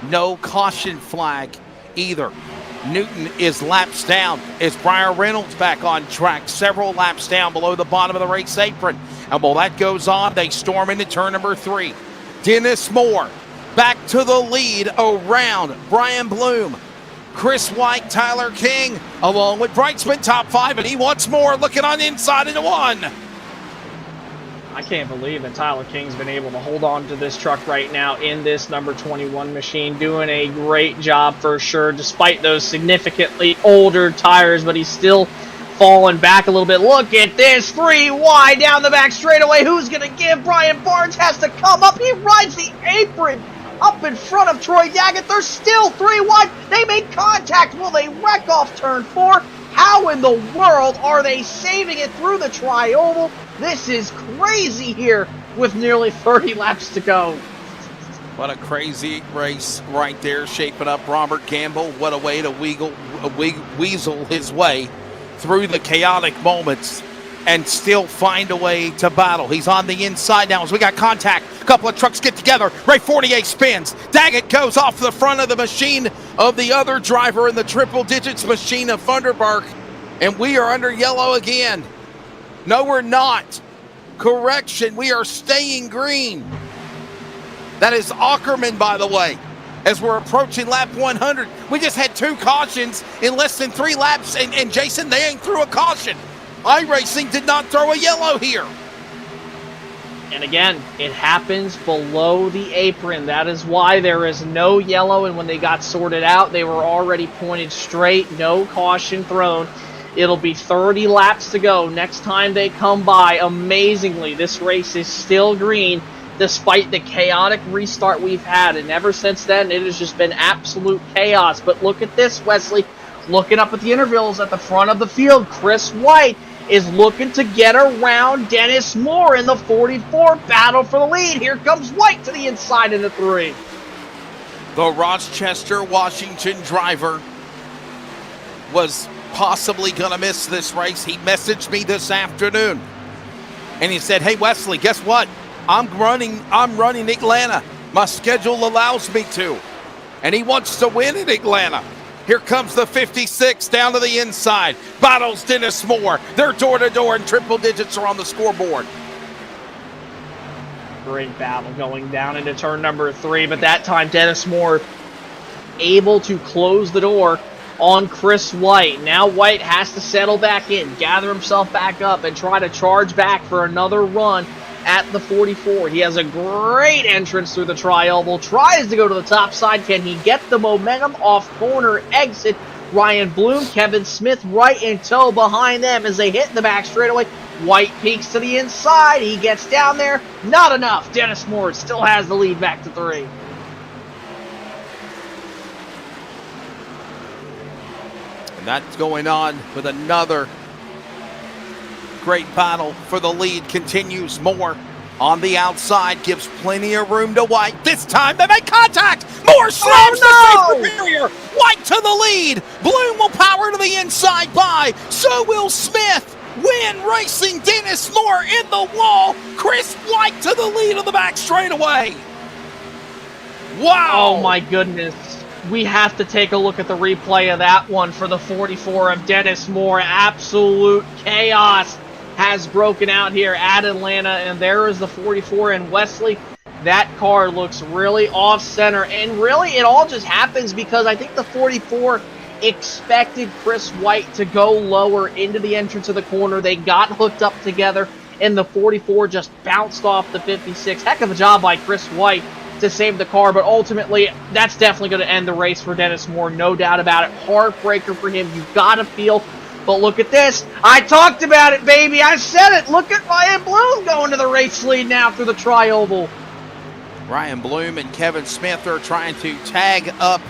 no caution flag either. Newton is laps down. Is Brian Reynolds back on track? Several laps down below the bottom of the race apron. And while that goes on, they storm into turn number 3. Dennis Moore back to the lead around Brian Bloom. Chris White, Tyler King, along with Brightsman, top 5, and he wants more, looking on the inside into 1. I can't believe that Tyler King's been able to hold on to this truck right now in this number 21 machine, doing a great job for sure, despite those significantly older tires, but he's still falling back a little bit. Look at this, 3 wide down the back straightaway. Who's going to give? Brian Barnes has to come up. He rides the apron up in front of Troy Daggett. They're still 3 wide. They make contact. Will they wreck off turn 4? How in the world are they saving it through the tri-oval? This is crazy here with nearly 30 laps to go. What a crazy race right there shaping up. Robert Campbell, what a way to weasel his way through the chaotic moments and still find a way to battle. He's on the inside now as we got contact. A couple of trucks get together. Ray 48 spins. Daggett goes off the front of the machine of the other driver in the triple digits machine of Thunderberg. And we are under yellow again. No, we're not. Correction, we are staying green. That is Ackerman, by the way, as we're approaching lap 100. We just had 2 cautions in less than 3 laps, and Jason, they ain't threw a caution. iRacing did not throw a yellow here. And again, it happens below the apron. That is why there is no yellow, and when they got sorted out, they were already pointed straight, no caution thrown. It'll be 30 laps to go next time they come by. Amazingly, this race is still green despite the chaotic restart we've had, and ever since then, it has just been absolute chaos. But look at this, Wesley. Looking up at the intervals at the front of the field, Chris White is looking to get around Dennis Moore in the 44 battle for the lead. Here comes White to the inside in the 3. The Rochester, Washington driver was possibly going to miss this race. He messaged me this afternoon, and he said, "Hey, Wesley, guess what? I'm running Atlanta. My schedule allows me to. And he wants to win in Atlanta. Here comes the 56 down to the inside. Battles Dennis Moore. They're door-to-door and triple digits are on the scoreboard. Great battle going down into turn number 3, but that time Dennis Moore able to close the door on Chris White. Now White has to settle back in, gather himself back up, and try to charge back for another run at the 44. He has a great entrance through the tri-oval, tries to go to the top side. Can he get the momentum off corner exit? Ryan Bloom, Kevin Smith right in tow behind them as they hit the back straightaway. White peeks to the inside. He gets down there. Not enough. Dennis Moore still has the lead back to 3. And that's going on with another great battle for the lead. Continues. Moore on the outside, gives plenty of room to White. This time they make contact. Moore slams the safer barrier. White to the lead. Bloom will power to the inside by. So will Smith. Win Racing, Dennis Moore in the wall. Chris White to the lead of the back straightaway. Wow. Oh my goodness. We have to take a look at the replay of that one for the 44 of Dennis Moore. Absolute chaos has broken out here at Atlanta, and there is the 44 in Wesley. That car looks really off-center, and really it all just happens because I think the 44 expected Chris White to go lower into the entrance of the corner. They got hooked up together, and the 44 just bounced off the 56. Heck of a job by Chris White to save the car, but ultimately that's definitely going to end the race for Dennis Moore, no doubt about it. Heartbreaker for him, you gotta feel. But look at this. I talked about it, baby. I said it. Look at Ryan Bloom going to the race lead now through the tri-oval. Ryan Bloom and Kevin Smith are trying to tag up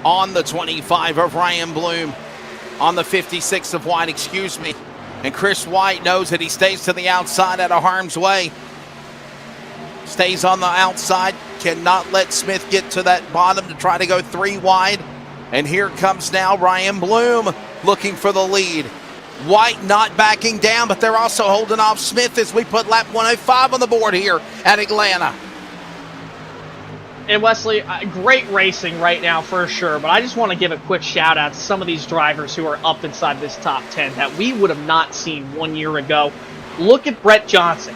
on the 25 of Ryan Bloom, on the 56 of White, excuse me. And Chris White knows that he stays to the outside out of harm's way. Stays on the outside, cannot let Smith get to that bottom to try to go 3 wide. And here comes now Ryan Bloom looking for the lead. White not backing down, but they're also holding off Smith as we put lap 105 on the board here at Atlanta. And Wesley, great racing right now for sure, but I just want to give a quick shout out to some of these drivers who are up inside this top 10 that we would have not seen 1 year ago. Look at Brett Johnson,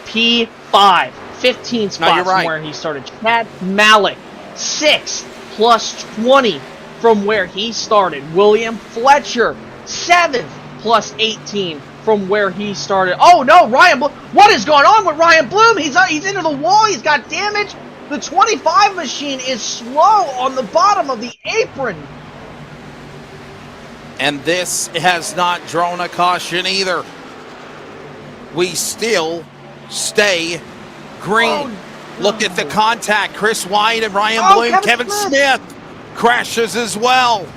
P5, 15 spots from where he started. Chad Malik, 6 plus 20 from where he started. William Fletcher, 7th plus 18 from where he started. Oh no, Ryan Bloom. What is going on with Ryan Bloom? He's into the wall. He's got damage. The 25 machine is slow on the bottom of the apron. And this has not drawn a caution either. We still stay green. Oh, look at the contact. Chris White and Ryan Bloom. Kevin Smith crashes as well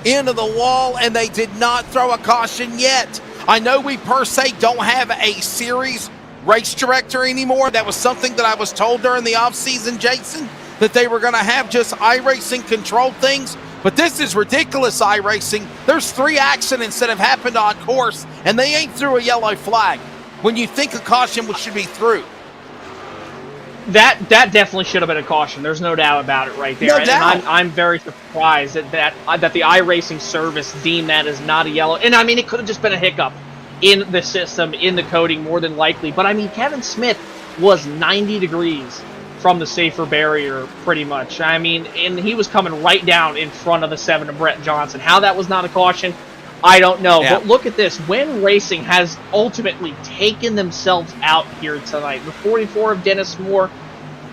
into the wall, and they did not throw a caution yet. I know we per se don't have a series race director anymore. That was something that I was told during the offseason, Jason, that they were going to have just iRacing control things. But this is ridiculous, iRacing. There's 3 accidents that have happened on course, and they ain't threw a yellow flag when you think a caution should be through. That definitely should have been a caution. There's no doubt about it right there. No doubt. And I'm very surprised that the iRacing service deemed that as not a yellow. And I mean, it could have just been a hiccup in the system, in the coding, more than likely. But I mean, Kevin Smith was 90 degrees from the safer barrier, pretty much. I mean, and he was coming right down in front of the 7 of Brett Johnson. How that was not a caution, I don't know. Yeah. But look at this. Win Racing has ultimately taken themselves out here tonight. The 44 of Dennis Moore,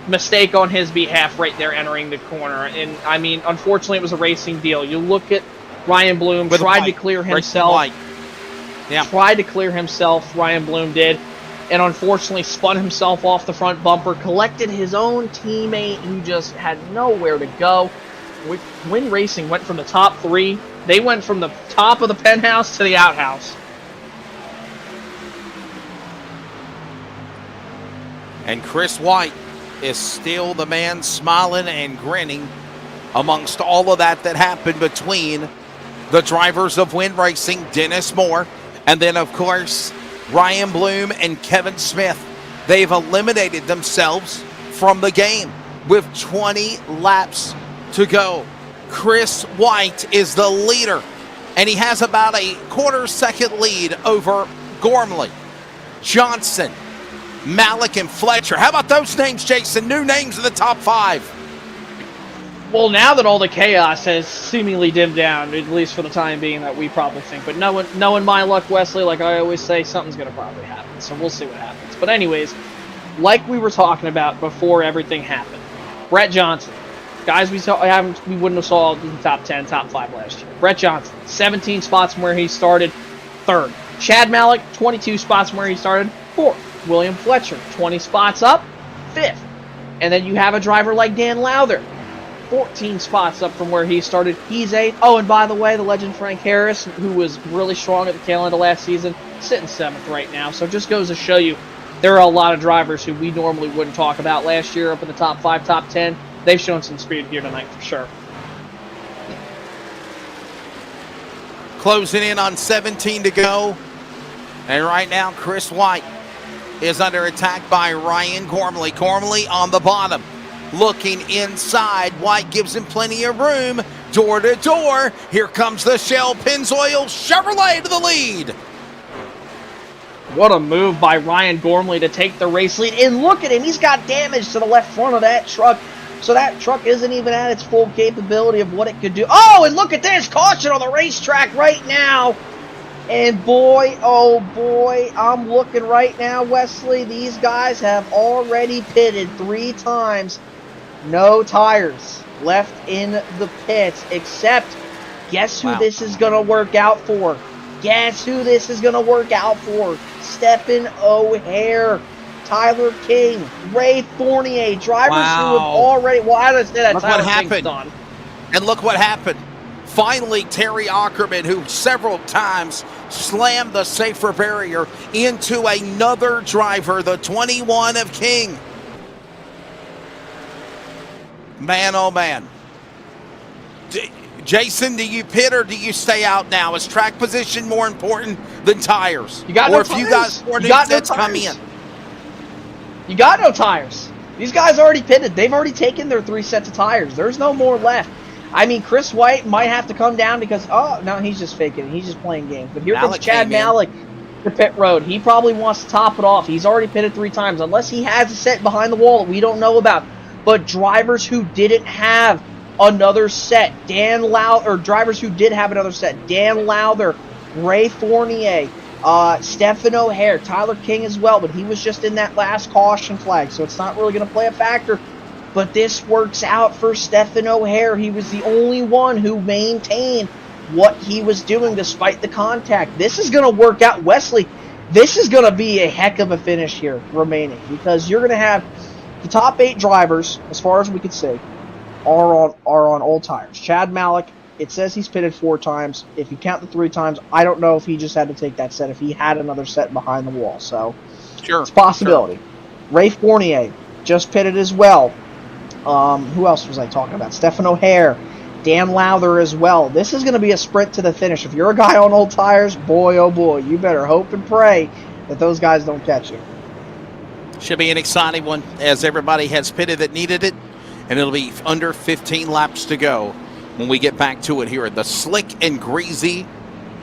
mistake on his behalf right there entering the corner. And, I mean, unfortunately, it was a racing deal. You look at Ryan Bloom, tried to clear himself. Yeah. Tried to clear himself, Ryan Bloom did, and unfortunately spun himself off the front bumper, collected his own teammate who just had nowhere to go. Win Racing went from the top 3. They went from the top of the penthouse to the outhouse. And Chris White is still the man smiling and grinning amongst all of that happened between the drivers of Win Racing, Dennis Moore, and then, of course, Ryan Bloom and Kevin Smith. They've eliminated themselves from the game with 20 laps to go. Chris White is the leader, and he has about a quarter-second lead over Gormley, Johnson, Malik, and Fletcher. How about those names, Jason? New names in the top 5. Well, now that all the chaos has seemingly dimmed down, at least for the time being, that we probably think. But knowing my luck, Wesley, like I always say, something's going to probably happen. So we'll see what happens. But anyways, like we were talking about before everything happened, Brett Johnson. Guys we wouldn't have saw in the top 10, top 5 last year. Brett Johnson, 17 spots from where he started, 3rd. Chad Malik, 22 spots from where he started, 4th. William Fletcher, 20 spots up, 5th. And then you have a driver like Dan Lowther, 14 spots up from where he started. He's 8th. Oh, and by the way, the legend Frank Harris, who was really strong at the tail end of last season, sitting 7th right now. So it just goes to show you there are a lot of drivers who we normally wouldn't talk about last year up in the top 5, top 10. They've shown some speed here tonight for sure. Closing in on 17 to go. And right now, Chris White is under attack by Ryan Gormley. Gormley on the bottom, looking inside. White gives him plenty of room. Door to door. Here comes the Shell Pennzoil Chevrolet to the lead. What a move by Ryan Gormley to take the race lead. And look at him. He's got damage to the left front of that truck. So that truck isn't even at its full capability of what it could do. Oh, and look at this. Caution on the racetrack right now. And boy, oh boy, I'm looking right now, Wesley. These guys have already pitted 3 times. No tires left in the pits, except guess who this is going to work out for? Guess who this is going to work out for? Stephen O'Hare, Tyler King, Ray Fournier, drivers who have already... Well, I just said that Tyler King's done. And look what happened. Finally, Terry Ackerman, who several times slammed the safer barrier into another driver, the 21 of King. Man, oh man. Jason, do you pit or do you stay out now? Is track position more important than tires? You got or no if tires. You got more new sets come in. You got no tires. These guys already pitted. They've already taken their 3 sets of tires. There's no more left. I mean, Chris White might have to come down because, oh, no, he's just faking. He's just playing games. But here comes Chad Malik to pit road. He probably wants to top it off. He's already pitted 3 times, unless he has a set behind the wall that we don't know about. But drivers who didn't have another set, drivers who did have another set, Dan Lowther, Ray Fournier, Stephen O'Hare, Tyler King as well, but he was just in that last caution flag, so it's not really going to play a factor. But this works out for Stephen O'Hare. He was the only one who maintained what he was doing despite the contact. This is going to work out, Wesley. This is going to be a heck of a finish here remaining, because you're going to have the top 8 drivers, as far as we can see, are on old tires. Chad Malik, it says he's pitted 4 times. If you count the 3 times, I don't know if he just had to take that set, if he had another set behind the wall. So sure, it's a possibility. Sure. Ray Fournier just pitted as well. Who else was I talking about? Stephen O'Hare, Dan Lowther as well. This is going to be a sprint to the finish. If you're a guy on old tires, boy, oh boy, you better hope and pray that those guys don't catch you. Should be an exciting one, as everybody has pitted that needed it, and it'll be under 15 laps to go when we get back to it here at the Slick and Greasy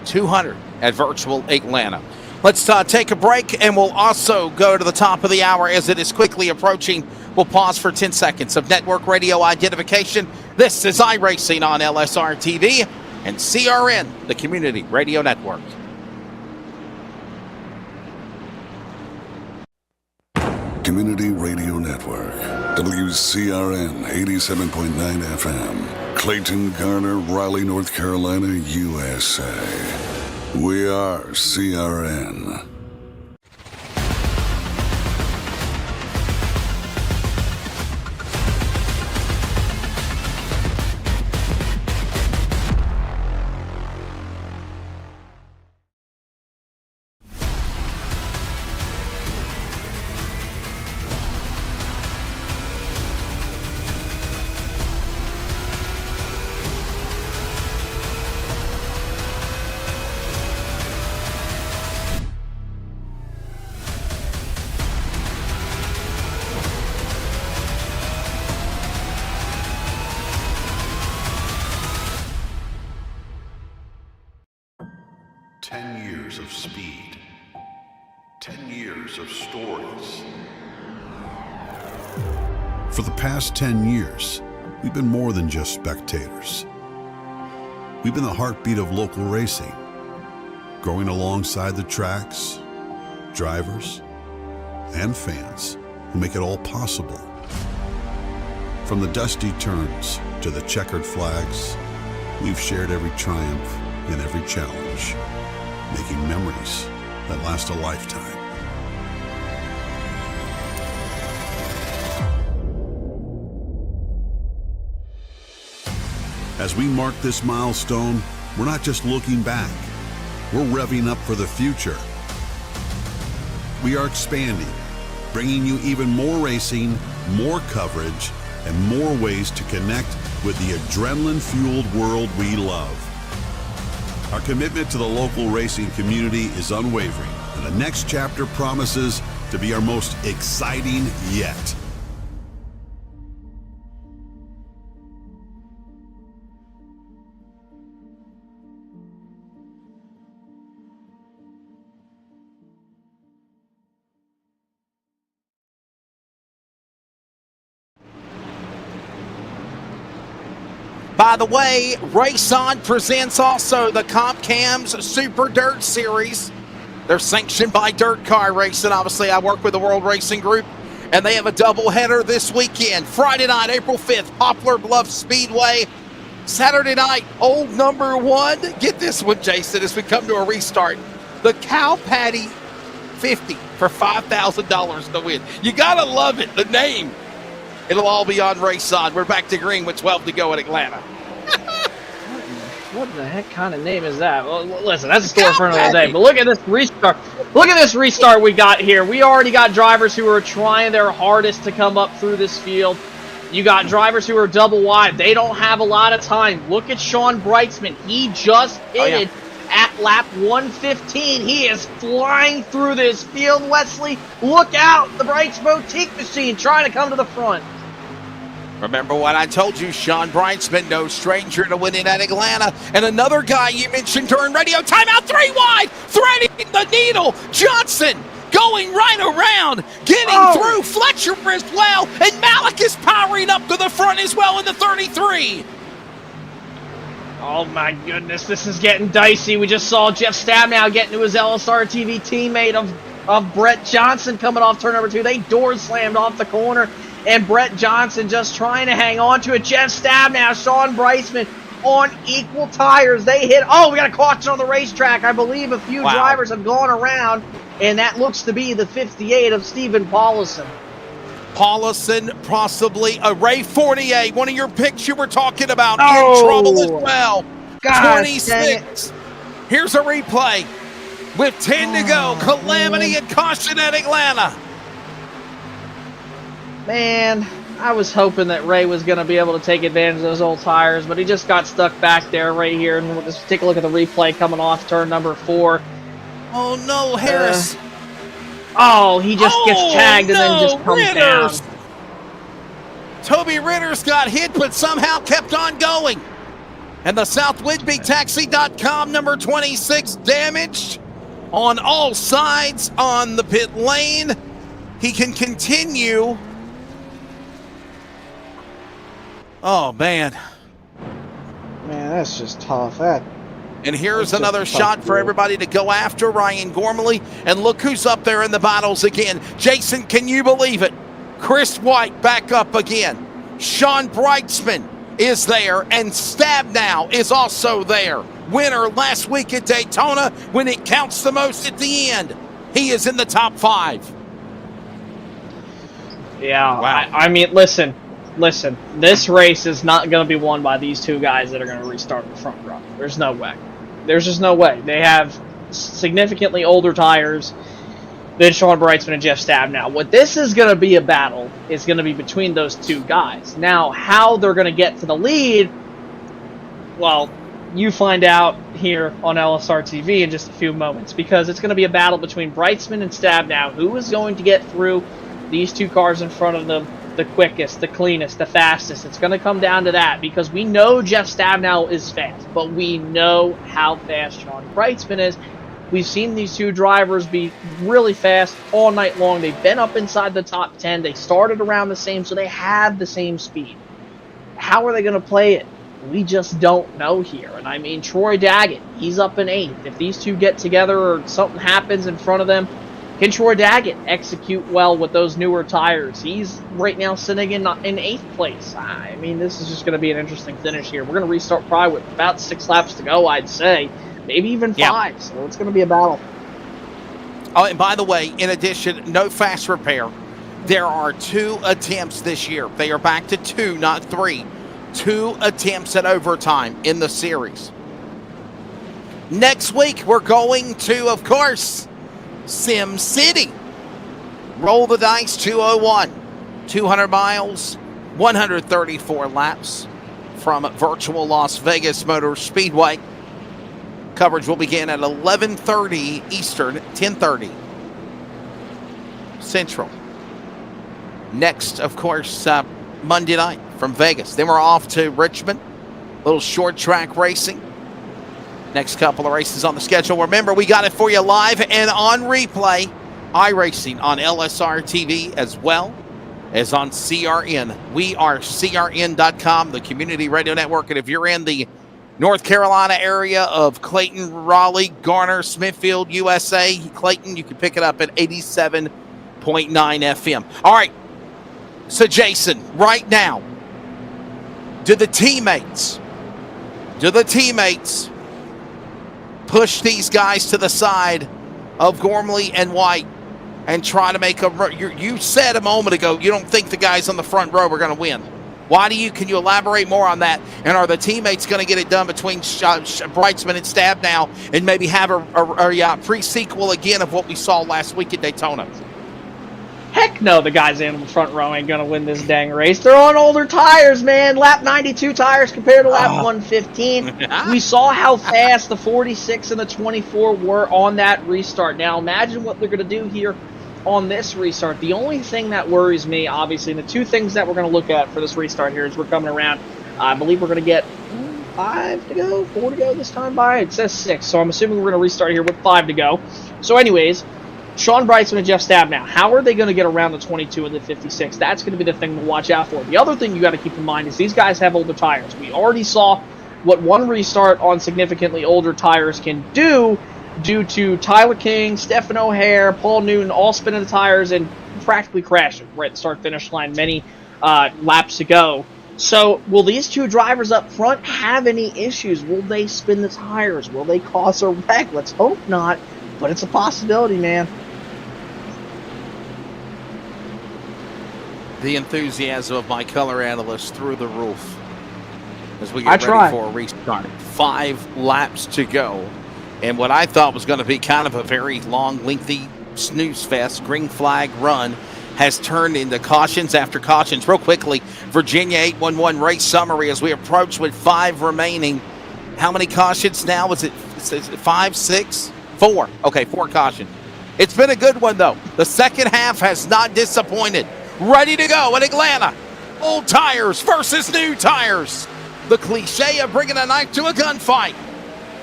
200 at Virtual Atlanta. Let's take a break, and we'll also go to the top of the hour as it is quickly approaching. We'll pause for 10 seconds of network radio identification. This is iRacing on LSRTV and CRN, the Community Radio Network. Community Radio Network, WCRN 87.9 FM, Clayton, Garner, Raleigh, North Carolina, USA. We are CRN. 10 years of speed. 10 years of stories. For the past 10 years, we've been more than just spectators. We've been the heartbeat of local racing, growing alongside the tracks, drivers, and fans who make it all possible. From the dusty turns to the checkered flags, we've shared every triumph and every challenge, making memories that last a lifetime. As we mark this milestone, we're not just looking back, we're revving up for the future. We are expanding, bringing you even more racing, more coverage, and more ways to connect with the adrenaline-fueled world we love. Our commitment to the local racing community is unwavering, and the next chapter promises to be our most exciting yet. By the way, Race On presents also the Comp Cams Super Dirt Series. They're sanctioned by Dirt Car Racing. Obviously, I work with the World Racing Group, and they have a doubleheader this weekend. Friday night, April 5th, Poplar Bluff Speedway. Saturday night, old number 1. Get this one, Jason, as we come to a restart. The Cow Patty 50 for $5,000 to win. You got to love it, the name. It'll all be on Race On. We're back to green with 12 to go in Atlanta. What the heck kind of name is that? Well, listen, that's a story for another day. But look at this restart. Look at this restart we got here. We already got drivers who are trying their hardest to come up through this field. You got drivers who are double wide. They don't have a lot of time. Look at Sean Brightsman. He just hit it at lap 115. He is flying through this field. Wesley, look out. The Brights Boutique machine trying to come to the front. Remember what I told you, Sean Brightsman, no stranger to winning at Atlanta. And another guy you mentioned during radio timeout, 3 wide, threading the needle. Johnson going right around, getting through. Fletcher as well. And Malik is powering up to the front as well in the 33. Oh my goodness, this is getting dicey. We just saw Jeff Stabnow getting to his LSRTV teammate of Brett Johnson coming off turn number 2. They door slammed off the corner. And Brett Johnson just trying to hang on to it. Jeff Stabnow, Sean Brightsman on equal tires. They hit. Oh, we got a caution on the racetrack. I believe a few drivers have gone around, and that looks to be the 58 of Stephen Paulison. Paulison, possibly a Ray 48, one of your picks you were talking about, in trouble as well. God, 26. Here's a replay with 10 to go. Calamity and caution at Atlanta. Man, I was hoping that Ray was going to be able to take advantage of those old tires, but he just got stuck back there right here. And we'll just take a look at the replay coming off turn number 4. Oh, no, Harris. He just gets tagged and then just comes down. Toby Ritter's got hit, but somehow kept on going. And the SouthWhidbeyTaxi.com number 26 damaged on all sides on the pit lane. He can continue. Oh, man. Man, that's just tough. And here's another shot for everybody to go after, Ryan Gormley. And look who's up there in the battles again. Jason, can you believe it? Chris White back up again. Sean Brightsman is there, and Stabnow is also there. Winner last week at Daytona when it counts the most at the end. He is in the top 5. Yeah, wow. I mean, listen. This race is not going to be won by these two guys that are going to restart in the front row. There's no way. There's just no way. They have significantly older tires than Sean Brightsman and Jeff Stabnow. What this is going to be a battle is going to be between those two guys. Now, how they're going to get to the lead, well, you find out here on LSRTV in just a few moments, because it's going to be a battle between Brightsman and Stabnow. Who is going to get through these two cars in front of them the quickest, the cleanest, the fastest? It's going to come down to that, because we know Jeff Stabnow is fast, but we know how fast Sean Brightsman is, We've seen these two drivers be really fast all night long. They've been up inside the top 10. They started around the same, so they have the same speed. How are they going to play it? We just don't know here. And I mean, Troy Daggett, he's up in 8th. If these two get together or something happens in front of them, can Troy Daggett execute well with those newer tires? He's right now sitting in 8th place. I mean, this is just going to be an interesting finish here. We're going to restart probably with about 6 laps to go, I'd say. Maybe even 5. So it's going to be a battle. Oh, and by the way, in addition, no fast repair. There are 2 attempts this year. They are back to 2, not 3. 2 attempts at overtime in the series. Next week, we're going to, of course, Sim City. Roll the dice, 201. 200 miles, 134 laps from virtual Las Vegas Motor Speedway. Coverage will begin at 11:30 Eastern, 10:30 Central. Next, of course, Monday night from Vegas. Then we're off to Richmond. Little short track racing. Next couple of races on the schedule. Remember, we got it for you live and on replay. iRacing on LSRTV as well as on CRN. We are CRN.com, the community radio network. And if you're in the North Carolina area of Clayton, Raleigh, Garner, Smithfield, USA, Clayton, you can pick it up at 87.9 FM. All right. So, Jason, right now, do the teammates push these guys to the side of Gormley and White and try to make you said a moment ago you don't think the guys on the front row are going to win. Can you elaborate more on that? And are the teammates going to get it done between Brightsman and Stab now and maybe have a pre-sequel again of what we saw last week at Daytona? Heck no, the guys in the front row ain't going to win this dang race. They're on older tires, man. Lap 92 tires compared to lap 115. We saw how fast the 46 and the 24 were on that restart. Now, imagine what they're going to do here on this restart. The only thing that worries me, obviously, and the 2 things that we're going to look at for this restart here as we're coming around, I believe we're going to get 5 to go, 4 to go this time by. It says 6, so I'm assuming we're going to restart here with 5 to go. So anyways, Sean Brightsman and Jeff Stab now. How are they going to get around the 22 and the 56? That's going to be the thing to watch out for. The other thing you got to keep in mind is these guys have older tires. We already saw what one restart on significantly older tires can do due to Tyler King, Stephen O'Hare, Paul Newton all spinning the tires and practically crashing right at the start-finish line many laps ago. So will these 2 drivers up front have any issues? Will they spin the tires? Will they cause a wreck? Let's hope not, but it's a possibility, man. The enthusiasm of my color analyst through the roof as we get ready for a restart. 5 laps to go. And what I thought was going to be kind of a very long, lengthy snooze fest, green flag run, has turned into cautions after cautions. Real quickly, Virginia 811 race summary as we approach with 5 remaining. How many cautions now? Is it 5, 6, 4? Okay, 4 cautions. It's been a good one, though. The second half has not disappointed. Ready to go in Atlanta. Old tires versus new tires. The cliche of bringing a knife to a gunfight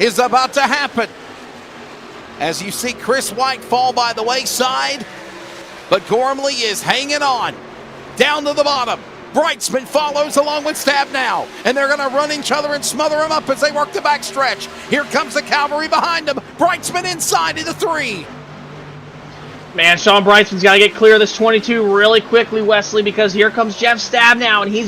is about to happen. As you see Chris White fall by the wayside, but Gormley is hanging on down to the bottom. Brightsman follows along with Stab now, and they're going to run each other and smother them up as they work the backstretch. Here comes the cavalry behind them. Brightsman inside into 3. Man, Sean Brightsman's got to get clear of this 22 really quickly, Wesley, because here comes Jeff Stab now, and he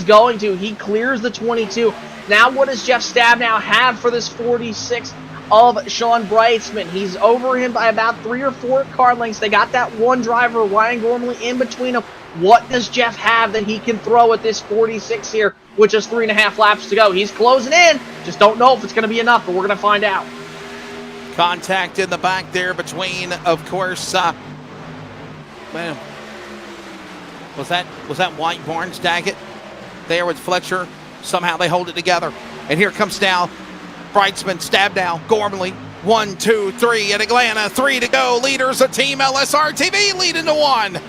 clears the 22. Now what does Jeff Stab now have for this 46 of Sean Brightsman? He's over him by about 3 or 4 car lengths. They got that one driver, Ryan Gormley, in between them. What does Jeff have that he can throw at this 46 here with just 3.5 laps to go? He's closing in. Just don't know if it's going to be enough, but we're going to find out. Contact in the back there between, of course, man, was that White, Barnes, Daggett there with Fletcher? Somehow they hold it together. And here comes now Brightsman, Stab now, Gormley. 1, 2, 3 at Atlanta. 3 to go. Leaders of Team LSRTV leading to 1.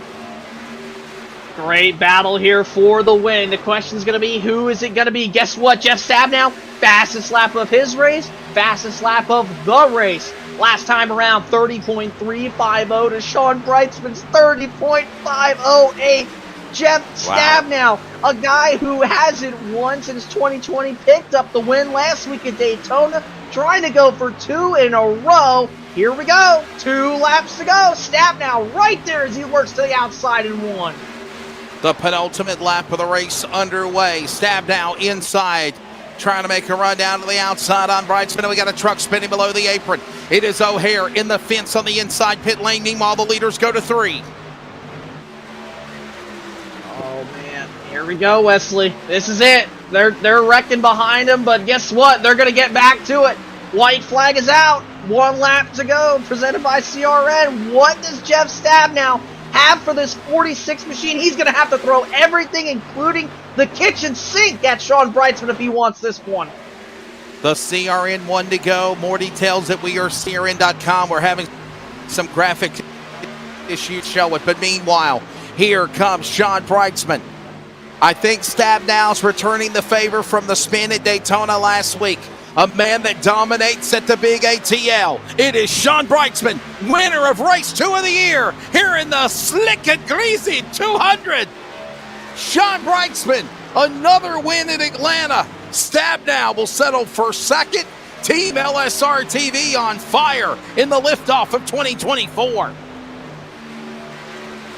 Great battle here for the win. The question's going to be, who is it going to be? Guess what? Jeff Stab now, fastest lap of his race, fastest lap of the race. Last time around, 30.350 to Sean Brightsman's 30.508. Jeff Stabnow, a guy who hasn't won since 2020, picked up the win last week at Daytona, trying to go for 2 in a row. Here we go. 2 laps to go. Stabnow right there as he works to the outside and won. The penultimate lap of the race underway. Stabnow inside, trying to make a run down to the outside on Brightsman. And we got a truck spinning below the apron. It is O'Hare in the fence on the inside pit lane. Meanwhile, the leaders go to 3. Oh, man. Here we go, Wesley. This is it. They're wrecking behind him, but guess what? They're going to get back to it. White flag is out. 1 lap to go, presented by CRN. What does Jeff Stabnow have for this 46 machine? He's going to have to throw everything, including the kitchen sink, at Sean Brightsman if he wants this one. The CRN 1 to go. More details at wearecrn.com. We're having some graphic issues show it, but meanwhile, here comes Sean Brightsman. I think Stabnow's returning the favor from the spin at Daytona last week. A man that dominates at the big ATL. It is Sean Brightsman, winner of race 2 of the year, here in the slick and greasy 200. Sean Brightsman, another win in Atlanta. Stabnow will settle for second. Team LSRTV on fire in the liftoff of 2024.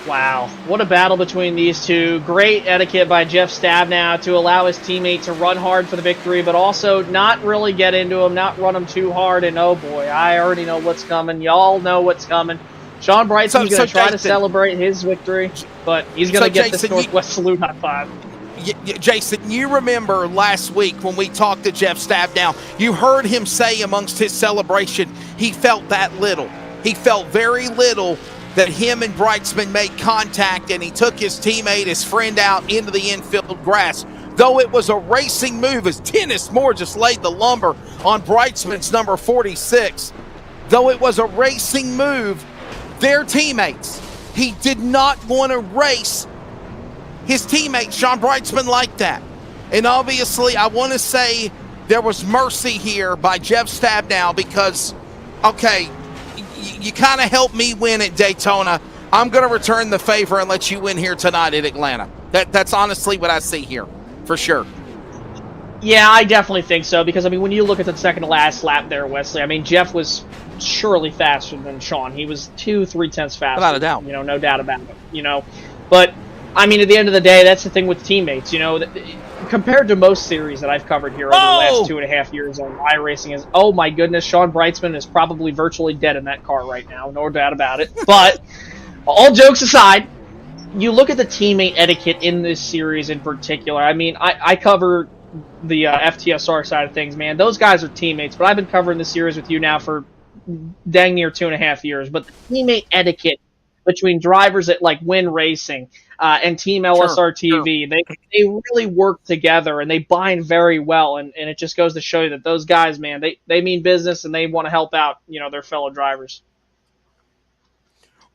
Wow, what a battle between these two. Great etiquette by Jeff Stabnow to allow his teammate to run hard for the victory, but also not really get into him, not run him too hard. And oh boy, I already know what's coming. Y'all know what's coming. Sean Brightsman's going to try to celebrate his victory, but he's going to get this Northwest Salute high five. Jason, you remember last week when we talked to Jeff Stabnow, you heard him say amongst his celebration, he felt that little. He felt very little that him and Brightsman made contact, and he took his teammate, his friend, out into the infield grass. Though it was a racing move, as Dennis Moore just laid the lumber on Brightsman's number 46. Though it was a racing move, their teammates, he did not want to race his teammate, Sean Brightsman, like that. And obviously, I want to say there was mercy here by Jeff Stabnow because, okay, you kind of helped me win at Daytona. I'm going to return the favor and let you win here tonight at Atlanta. That's honestly what I see here, for sure. Yeah, I definitely think so, because, I mean, when you look at the second to last lap there, Wesley, I mean, Jeff was surely faster than Sean. He was 2-3 tenths faster. Without a doubt. You know, no doubt about it, you know. But, I mean, at the end of the day, that's the thing with teammates, you know. Compared to most series that I've covered here over the last 2.5 years on iRacing, is, oh my goodness, Sean Brightsman is probably virtually dead in that car right now, no doubt about it. But all jokes aside, you look at the teammate etiquette in this series in particular. I mean, I cover the FTSR side of things, man. Those guys are teammates, but I've been covering this series with you now for dang near 2.5 years. But the teammate etiquette between drivers at like Win Racing and Team LSRTV, they really work together and they bind very well, and it just goes to show you that those guys, man, they mean business and they want to help out, you know, their fellow drivers.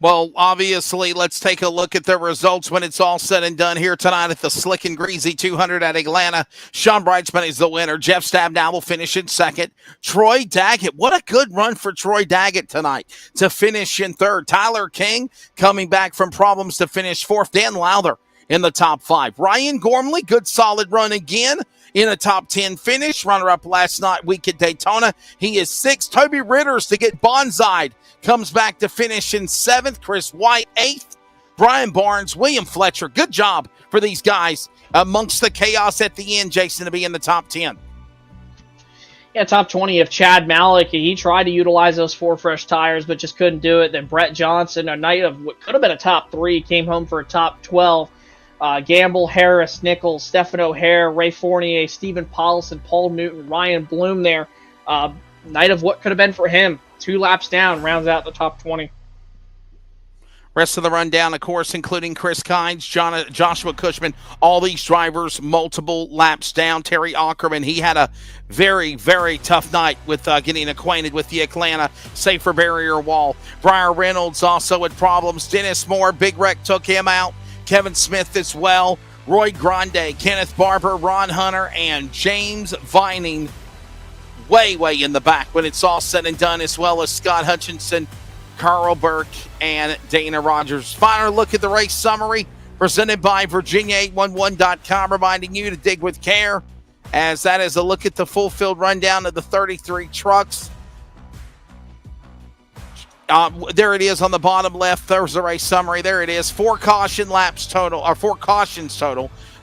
Well, obviously, let's take a look at the results when it's all said and done here tonight at the Slick and Greasy 200 at Atlanta. Sean Brightsman is the winner. Jeff Stabnow will finish in second. Troy Daggett, what a good run for Troy Daggett tonight to finish in third. Tyler King coming back from problems to finish fourth. Dan Lowther in the top 5. Ryan Gormley, good solid run again in a top 10 finish. Runner-up last week at Daytona. He is 6th. Toby Ritters to get bonsai'd comes back to finish in 7th. Chris White, 8th. Brian Barnes, William Fletcher. Good job for these guys amongst the chaos at the end, Jason, to be in the top 10. Yeah, top 20 of Chad Malik. He tried to utilize those 4 fresh tires, but just couldn't do it. Then Brett Johnson, a night of what could have been a top 3, came home for a top 12. Gamble, Harris, Nichols, Stephen O'Hare, Ray Fournier, Stephen Paulson, Paul Newton, Ryan Bloom there. Night of what could have been for him. 2 laps down, rounds out the top 20. Rest of the rundown, of course, including Chris Kynes, Joshua Cushman, all these drivers multiple laps down. Terry Ackerman, he had a very, very tough night with getting acquainted with the Atlanta safer barrier wall. Briar Reynolds also had problems. Dennis Moore, Big Wreck took him out. Kevin Smith as well. Roy Grande, Kenneth Barber, Ron Hunter, and James Vining way in the back when it's all said and done, as well as Scott Hutchinson, Carl Burke, and Dana Rogers. Final look at the race summary presented by Virginia811.com, reminding you to dig with care, as that is a look at the full field rundown of the 33 trucks. There it is on the bottom left. There's the race summary. There it is. 4 cautions total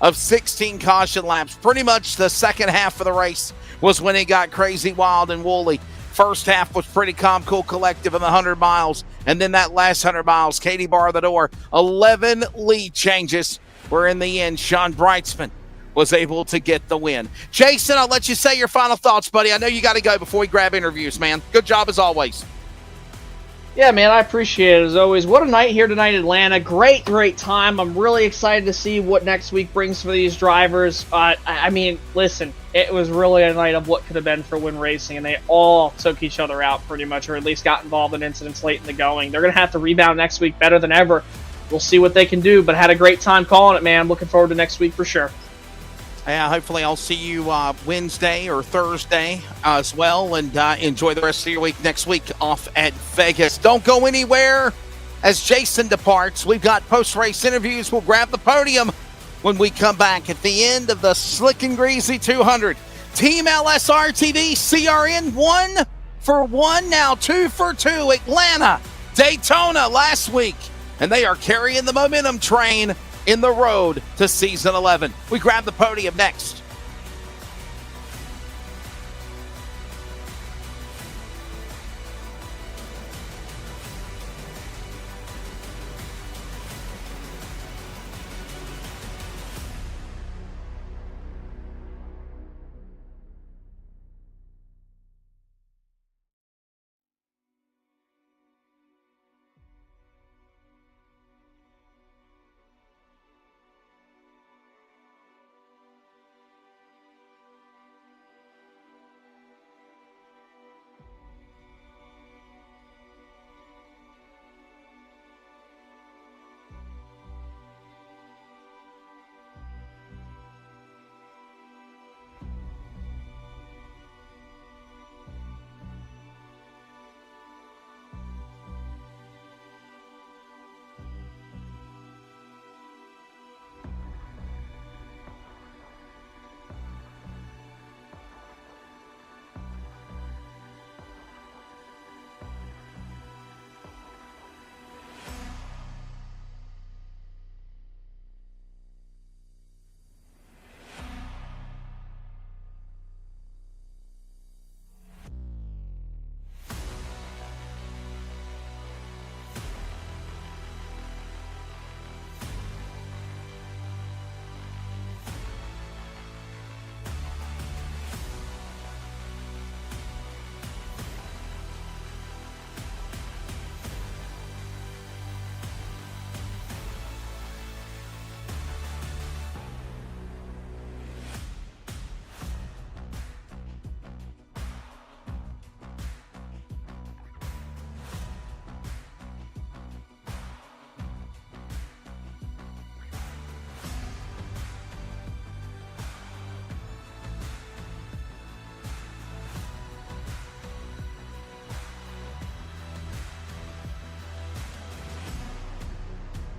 of 16 caution laps. Pretty much the second half of the race was when it got crazy, wild, and woolly. First half was pretty calm, cool, collective in the 100 miles. And then that last 100 miles, Katie bar the door. 11 lead changes, where in the end, Sean Brightsman was able to get the win. Jason, I'll let you say your final thoughts, buddy. I know you got to go before we grab interviews, man. Good job as always. Yeah, man, I appreciate it as always. What a night here tonight in Atlanta. Great time. I'm really excited to see what next week brings for these drivers. I mean, listen, it was really a night of what could have been for Win Racing, and they all took each other out pretty much, or at least got involved in incidents late in the going. They're going to have to rebound next week better than ever. We'll see what they can do, but had a great time calling it, man. Looking forward to next week for sure. Yeah, hopefully I'll see you Wednesday or Thursday as well, and enjoy the rest of your week next week off at Vegas. Don't go anywhere as Jason departs. We've got post-race interviews. We'll grab the podium when we come back at the end of the Slick and Greasy 200. Team LSRTV, CRN, 1 for 1, now 2 for 2. Atlanta, Daytona last week, and they are carrying the momentum train in the road to season 11. We grab the podium next.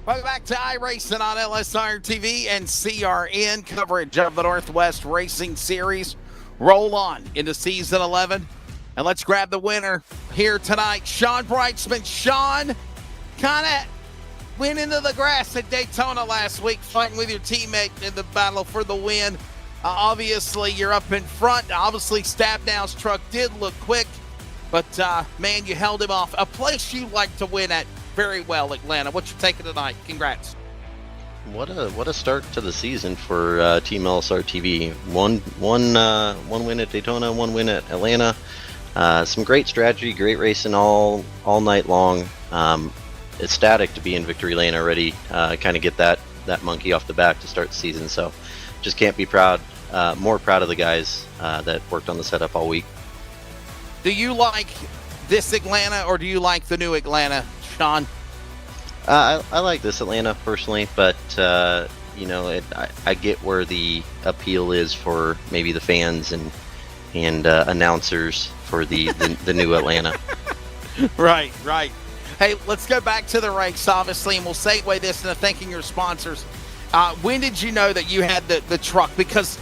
Welcome back to iRacing on LSRTV and CRN. Coverage of the Northwest Racing Series. Roll on into season 11. And let's grab the winner here tonight, Sean Brightsman. Sean kind of went into the grass at Daytona last week, fighting with your teammate in the battle for the win. Obviously, you're up in front. Obviously, Stabnow's truck did look quick. But, man, you held him off. A place you like to win at very well, Atlanta. What you taking tonight? Congrats. What a start to the season for Team LSRTV. One win at Daytona, 1 win at Atlanta. Some great strategy, great racing all night long. Ecstatic to be in victory lane already. Kind of get that monkey off the back to start the season. So just can't be more proud of the guys that worked on the setup all week. Do you like this Atlanta or do you like the new Atlanta, Sean? I like this Atlanta personally, but I get where the appeal is for maybe the fans and and announcers for the new Atlanta. Right. Hey, let's go back to the ranks, obviously, and we'll segue this into thanking your sponsors. When did you know that you had the truck? Because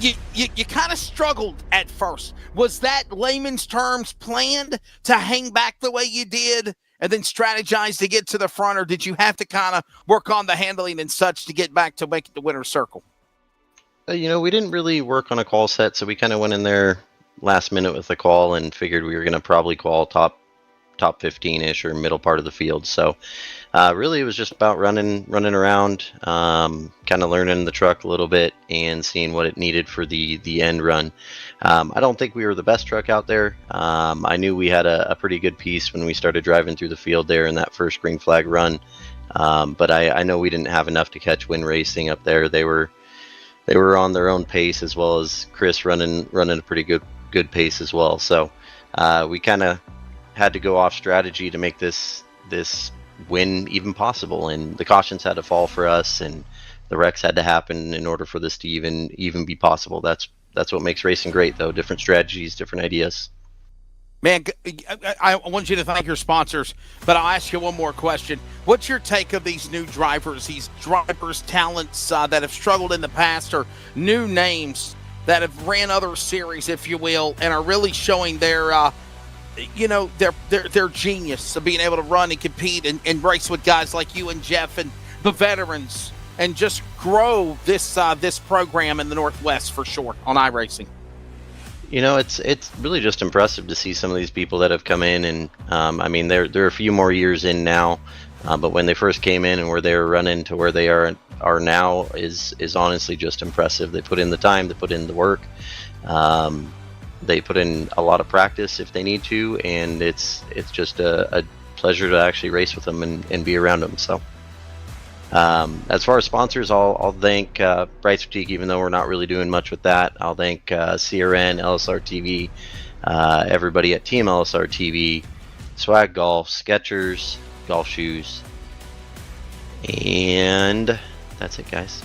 you kind of struggled at first. Was that layman's terms planned to hang back the way you did and then strategize to get to the front, or did you have to kind of work on the handling and such to get back to make the winner's circle? We didn't really work on a call set, so we kind of went in there last minute with the call and figured we were going to probably call top 15-ish or middle part of the field. So really it was just about running around, kind of learning the truck a little bit and seeing what it needed for the end run. I don't think we were the best truck out there. I knew we had a pretty good piece when we started driving through the field there in that first green flag run. But I know we didn't have enough to catch Win Racing up there. They were on their own pace, as well as Chris running a pretty good pace as well. So we kind of had to go off strategy to make this win even possible, and the cautions had to fall for us, and the wrecks had to happen in order for this to even be possible. That's what makes racing great, though. Different strategies, different ideas. Man, I want you to thank your sponsors, but I'll ask you one more question. What's your take of these new drivers, talents that have struggled in the past, or new names that have ran other series, if you will, and are really showing their genius of being able to run and compete and race with guys like you and Jeff and the veterans, and just grow this program in the Northwest for sure on iRacing? It's really just impressive to see some of these people that have come in, and they're a few more years in now, but when they first came in and where they were running to where they are now is honestly just impressive. They put in the time, they put in the work. They put in a lot of practice if they need to, and it's just a pleasure to actually race with them and be around them. So as far as sponsors, I'll thank Bright Fatigue, even though we're not really doing much with that. I'll thank CRN, LSRTV, everybody at Team LSRTV, Swag Golf, Skechers, Golf Shoes, and that's it, guys.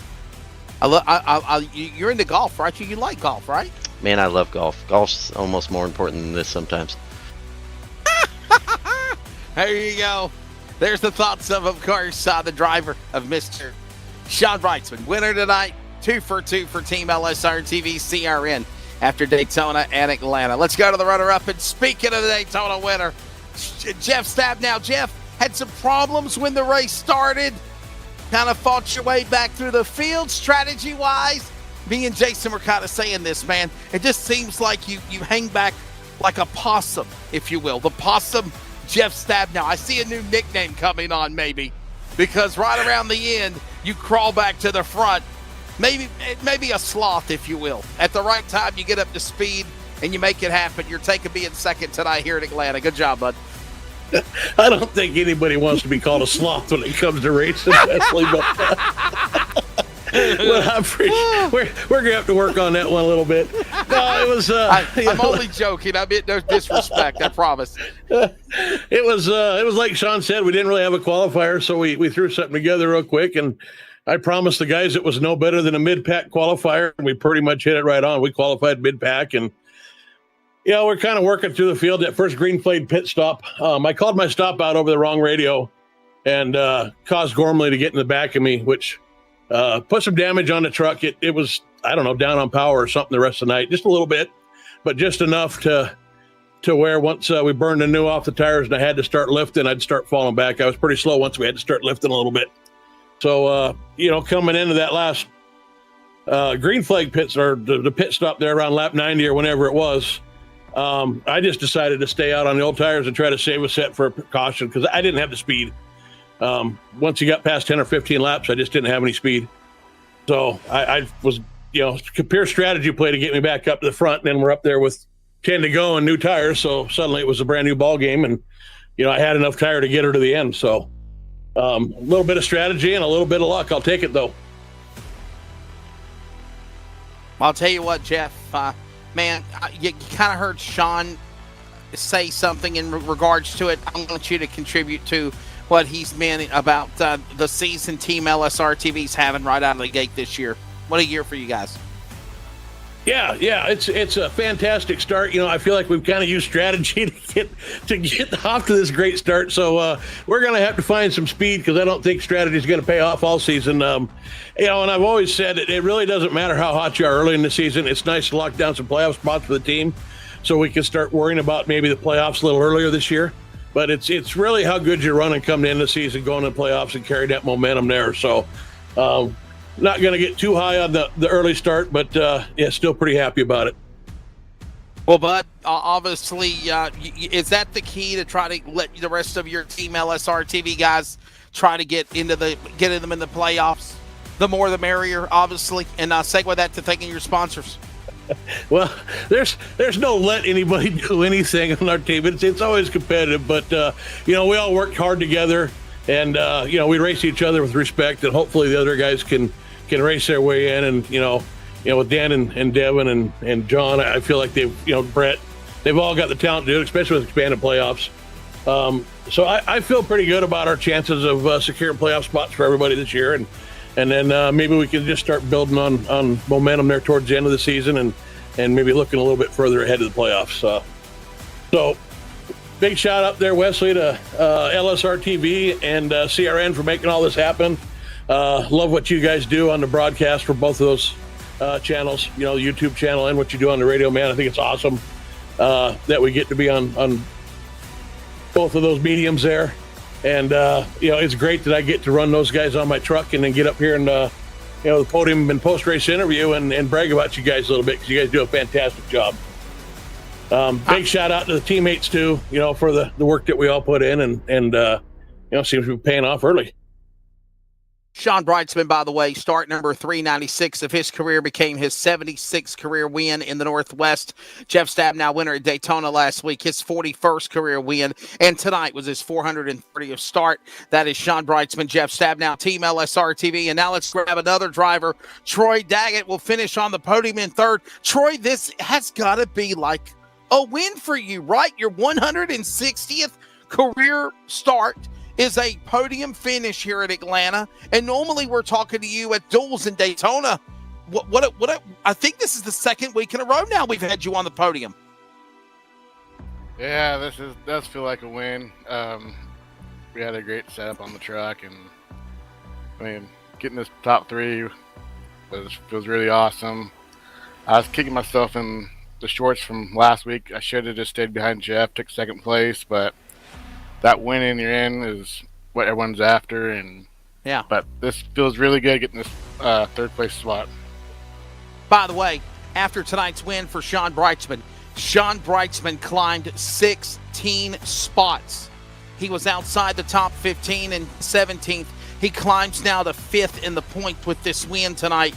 You're into golf, right? You like golf, right? Man, I love golf. Golf's almost more important than this sometimes. There you go. There's the thoughts of course, the driver of Mr. Sean Brightsman. Winner tonight, 2 for 2 for Team LSRTV CRN after Daytona and Atlanta. Let's go to the runner-up. And speaking of the Daytona winner, Jeff Stabnow. Jeff had some problems when the race started. Kind of fought your way back through the field strategy-wise. Me and Jason were kind of saying this, man. It just seems like you hang back like a possum, if you will. The possum Jeff Stabnow. I see a new nickname coming on, maybe, because right around the end, you crawl back to the front. Maybe a sloth, if you will. At the right time, you get up to speed and you make it happen. You're taking being second tonight here in Atlanta. Good job, bud. I don't think anybody wants to be called a sloth when it comes to racing, Wesley, but well, I'm pretty, we're gonna have to work on that one a little bit. No, it was. I'm only joking. I meant no disrespect. I promise. It was like Sean said. We didn't really have a qualifier, so we threw something together real quick, and I promised the guys it was no better than a mid-pack qualifier, and we pretty much hit it right on. We qualified mid-pack, and we're kind of working through the field. That first green flag pit stop, I called my stop out over the wrong radio, and caused Gormley to get in the back of me, which put some damage on the truck. It was, I don't know, down on power or something the rest of the night, just a little bit, but just enough to where once we burned the new off the tires and I had to start lifting, I'd start falling back. I was pretty slow once we had to start lifting a little bit. So, coming into that last green flag pits, or the pit stop there around lap 90 or whenever it was, I just decided to stay out on the old tires and try to save a set for precaution because I didn't have the speed. Once you got past 10 or 15 laps, I just didn't have any speed. So I was, pure strategy play to get me back up to the front. And then we're up there with 10 to go and new tires. So suddenly it was a brand new ball game. And, I had enough tire to get her to the end. So a little bit of strategy and a little bit of luck. I'll take it, though. I'll tell you what, Jeff, man, you kind of heard Sean say something in regards to it. I want you to contribute to what he's meant about the season Team LSRTV's having right out of the gate this year. What a year for you guys. Yeah, it's a fantastic start. I feel like we've kind of used strategy to get off to this great start. So we're going to have to find some speed because I don't think strategy is going to pay off all season. And I've always said it really doesn't matter how hot you are early in the season. It's nice to lock down some playoff spots for the team, so we can start worrying about maybe the playoffs a little earlier this year. But it's really how good you run and come to end the season, going to playoffs and carry that momentum there. So. Not going to get too high on the early start, but still pretty happy about it. Well, Bud, obviously, is that the key to try to let the rest of your team LSRTV guys try to get them in the playoffs? The more the merrier, obviously, and segue that to thanking your sponsors. Well, there's no let anybody do anything on our team. It's always competitive, but we all worked hard together, and we race each other with respect, and hopefully the other guys can race their way in. And with Dan and Devin and John, I feel like Brett, they've all got the talent to do it, especially with expanded playoffs. So I feel pretty good about our chances of securing playoff spots for everybody this year, and then maybe we can just start building on momentum there towards the end of the season, and maybe looking a little bit further ahead of the playoffs. So big shout out there, Wesley, to LSRTV and CRN for making all this happen. Love what you guys do on the broadcast for both of those channels, the YouTube channel and what you do on the radio, man. I think it's awesome that we get to be on both of those mediums there. And, it's great that I get to run those guys on my truck and then get up here and, the podium and post-race interview and brag about you guys a little bit, because you guys do a fantastic job. Big shout out to the teammates too, for the work that we all put in, and seems to be paying off early. Sean Brightsman, by the way, start number 396 of his career, became his 76th career win in the Northwest. Jeff Stabnow, winner at Daytona last week, his 41st career win, and tonight was his 430th start. That is Sean Brightsman, Jeff Stabnow, Team LSRTV. And now let's grab another driver. Troy Daggett will finish on the podium in third. Troy, this has got to be like a win for you, right? Your 160th career start is a podium finish here at Atlanta, and normally we're talking to you at duels in Daytona. I think this is the second week in a row now we've had you on the podium. Yeah, does feel like a win. We had a great setup on the truck, and getting this top three feels really awesome. I was kicking myself in the shorts from last week. I should have just stayed behind Jeff, took second place, but that win in your end is what everyone's after, and yeah. But this feels really good getting this third place spot. By the way, after tonight's win for Sean Brightsman climbed 16 spots. He was outside the top 15 and 17th. He climbs now to 5th in the points with this win tonight.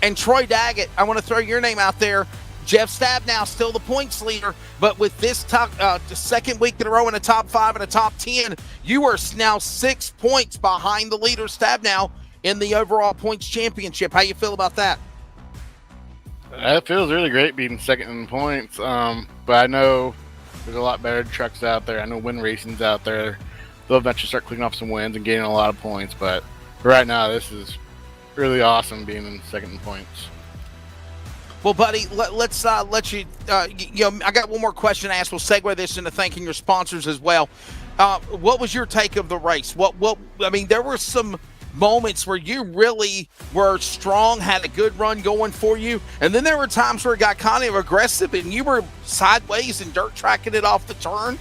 And Troy Daggett, I want to throw your name out there. Jeff Stabnow still the points leader, but with this the second week in a row in the top 5 and a top 10, you are now 6 points behind the leader Stabnow in the overall points championship. How you feel about that? It feels really great being second in points, but I know there's a lot better trucks out there. I know Win Racing's out there. They'll eventually start clicking off some wins and gaining a lot of points, but right now this is really awesome being in second in points. Well, buddy, let's let you. I got one more question to ask. We'll segue this into thanking your sponsors as well. What was your take of the race? There were some moments where you really were strong, had a good run going for you, and then there were times where it got kind of aggressive, and you were sideways and dirt tracking it off the turn,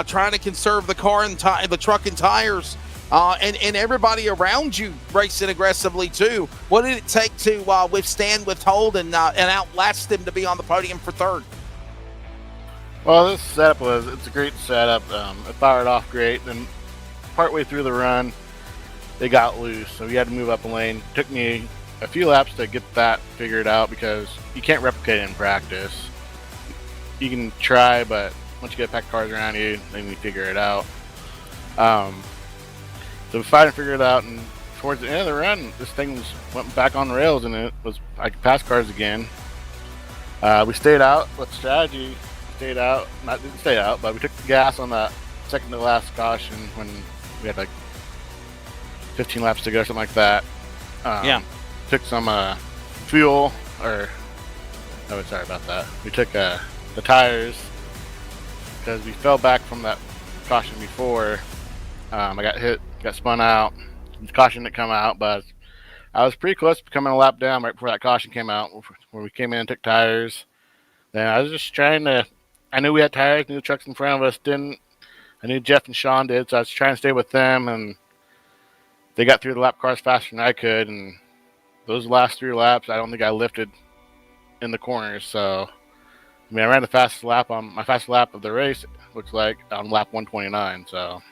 trying to conserve the car and the truck and tires. And everybody around you racing aggressively too. What did it take to withhold and outlast them to be on the podium for third? Well, this setup it's a great setup. It fired off great. Then partway through the run, they got loose, so we had to move up a lane. It took me a few laps to get that figured out because you can't replicate it in practice. You can try, but once you get packed cars around you, then you figure it out. So we finally figured it out, and towards the end of the run, this thing went back on the rails, and I could pass cars again. We stayed out with strategy. Didn't stay out, but we took the gas on that second to last caution when we had like 15 laps to go, something like that. Took some fuel, or Oh, sorry about that. We took the tires because we fell back from that caution before. I got hit, got spun out. The caution didn't come out, but I was pretty close to coming a lap down right before that caution came out. When we came in and took tires, then I was just trying to. I knew we had tires, knew the trucks in front of us didn't. I knew Jeff and Sean did, so I was trying to stay with them, and they got through the lap cars faster than I could. And those last 3 laps, I don't think I lifted in the corners. So, I mean, I ran the fastest lap on my fastest lap of the race. Looks like on lap 129. So,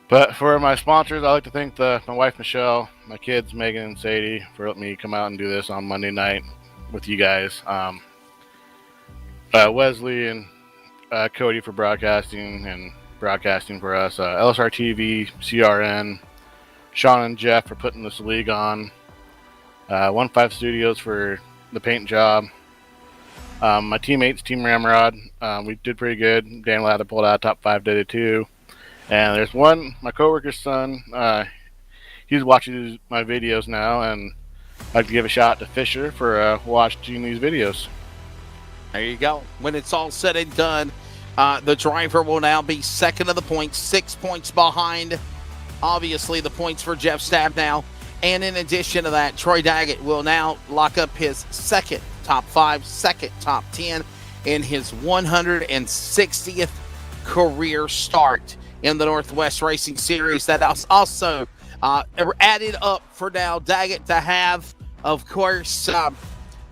but for my sponsors, I'd like to thank my wife Michelle, my kids Megan and Sadie for letting me come out and do this on Monday night with you guys. Wesley and Cody for broadcasting for us. LSRTV, CRN, Sean and Jeff for putting this league on. 1-5 Studios for the paint job. My teammates, Team Ramrod, we did pretty good. Dan Lather pulled out top 5 today too. And there's my coworker's son. He's watching my videos now, and I'd like to give a shout out to Fisher for watching these videos. There you go. When it's all said and done, the driver will now be second of the points, 6 points behind, obviously, the points for Jeff Stabnow. And in addition to that, Troy Daggett will now lock up his second top 5, second top 10 in his 160th career start in the Northwest Racing Series. That also added up for now Daggett to have, of course,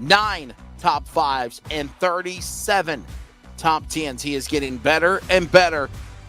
9 top 5s and 37 top 10s. He is getting better and better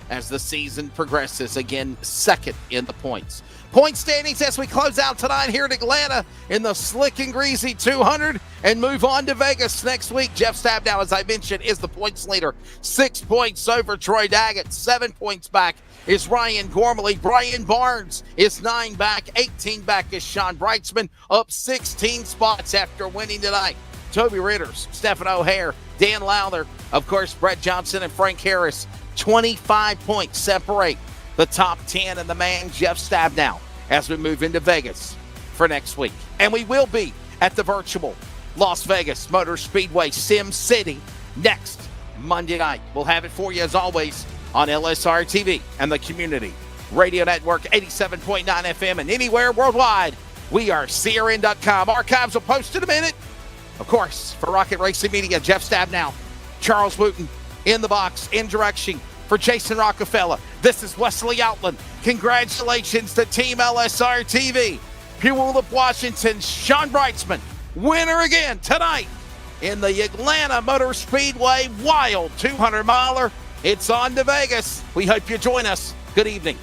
as the season progresses. Again, second in the points. Point standings as we close out tonight here in Atlanta in the slick and greasy 200 and move on to Vegas next week. Jeff Stabnow, as I mentioned, is the points leader. 6 points over Troy Daggett. 7 points back is Ryan Gormley. Brian Barnes is 9 back. 18 back is Sean Brightsman, up 16 spots after winning tonight. Toby Ritters, Stephen O'Hare, Dan Lowther, of course, Brett Johnson and Frank Harris. 25 points separate the top 10 and the man Jeff Stabnow as we move into Vegas for next week. And we will be at the virtual Las Vegas Motor Speedway Sim City next Monday night. We'll have it for you as always on LSRTV and the Community Radio Network 87.9 FM and anywhere worldwide. We are CRN.com. Archives will post in a minute. Of course, for Rocket Racing Media, Jeff Stabnow, Charles Wooten in the box, in direction for Jason Rockefeller. This is Wesley Outland. Congratulations to Team LSRTV. Puyallup, Washington, Sean Brightsman, winner again tonight in the Atlanta Motor Speedway Wild 200 miler. It's on to Vegas. We hope you join us. Good evening.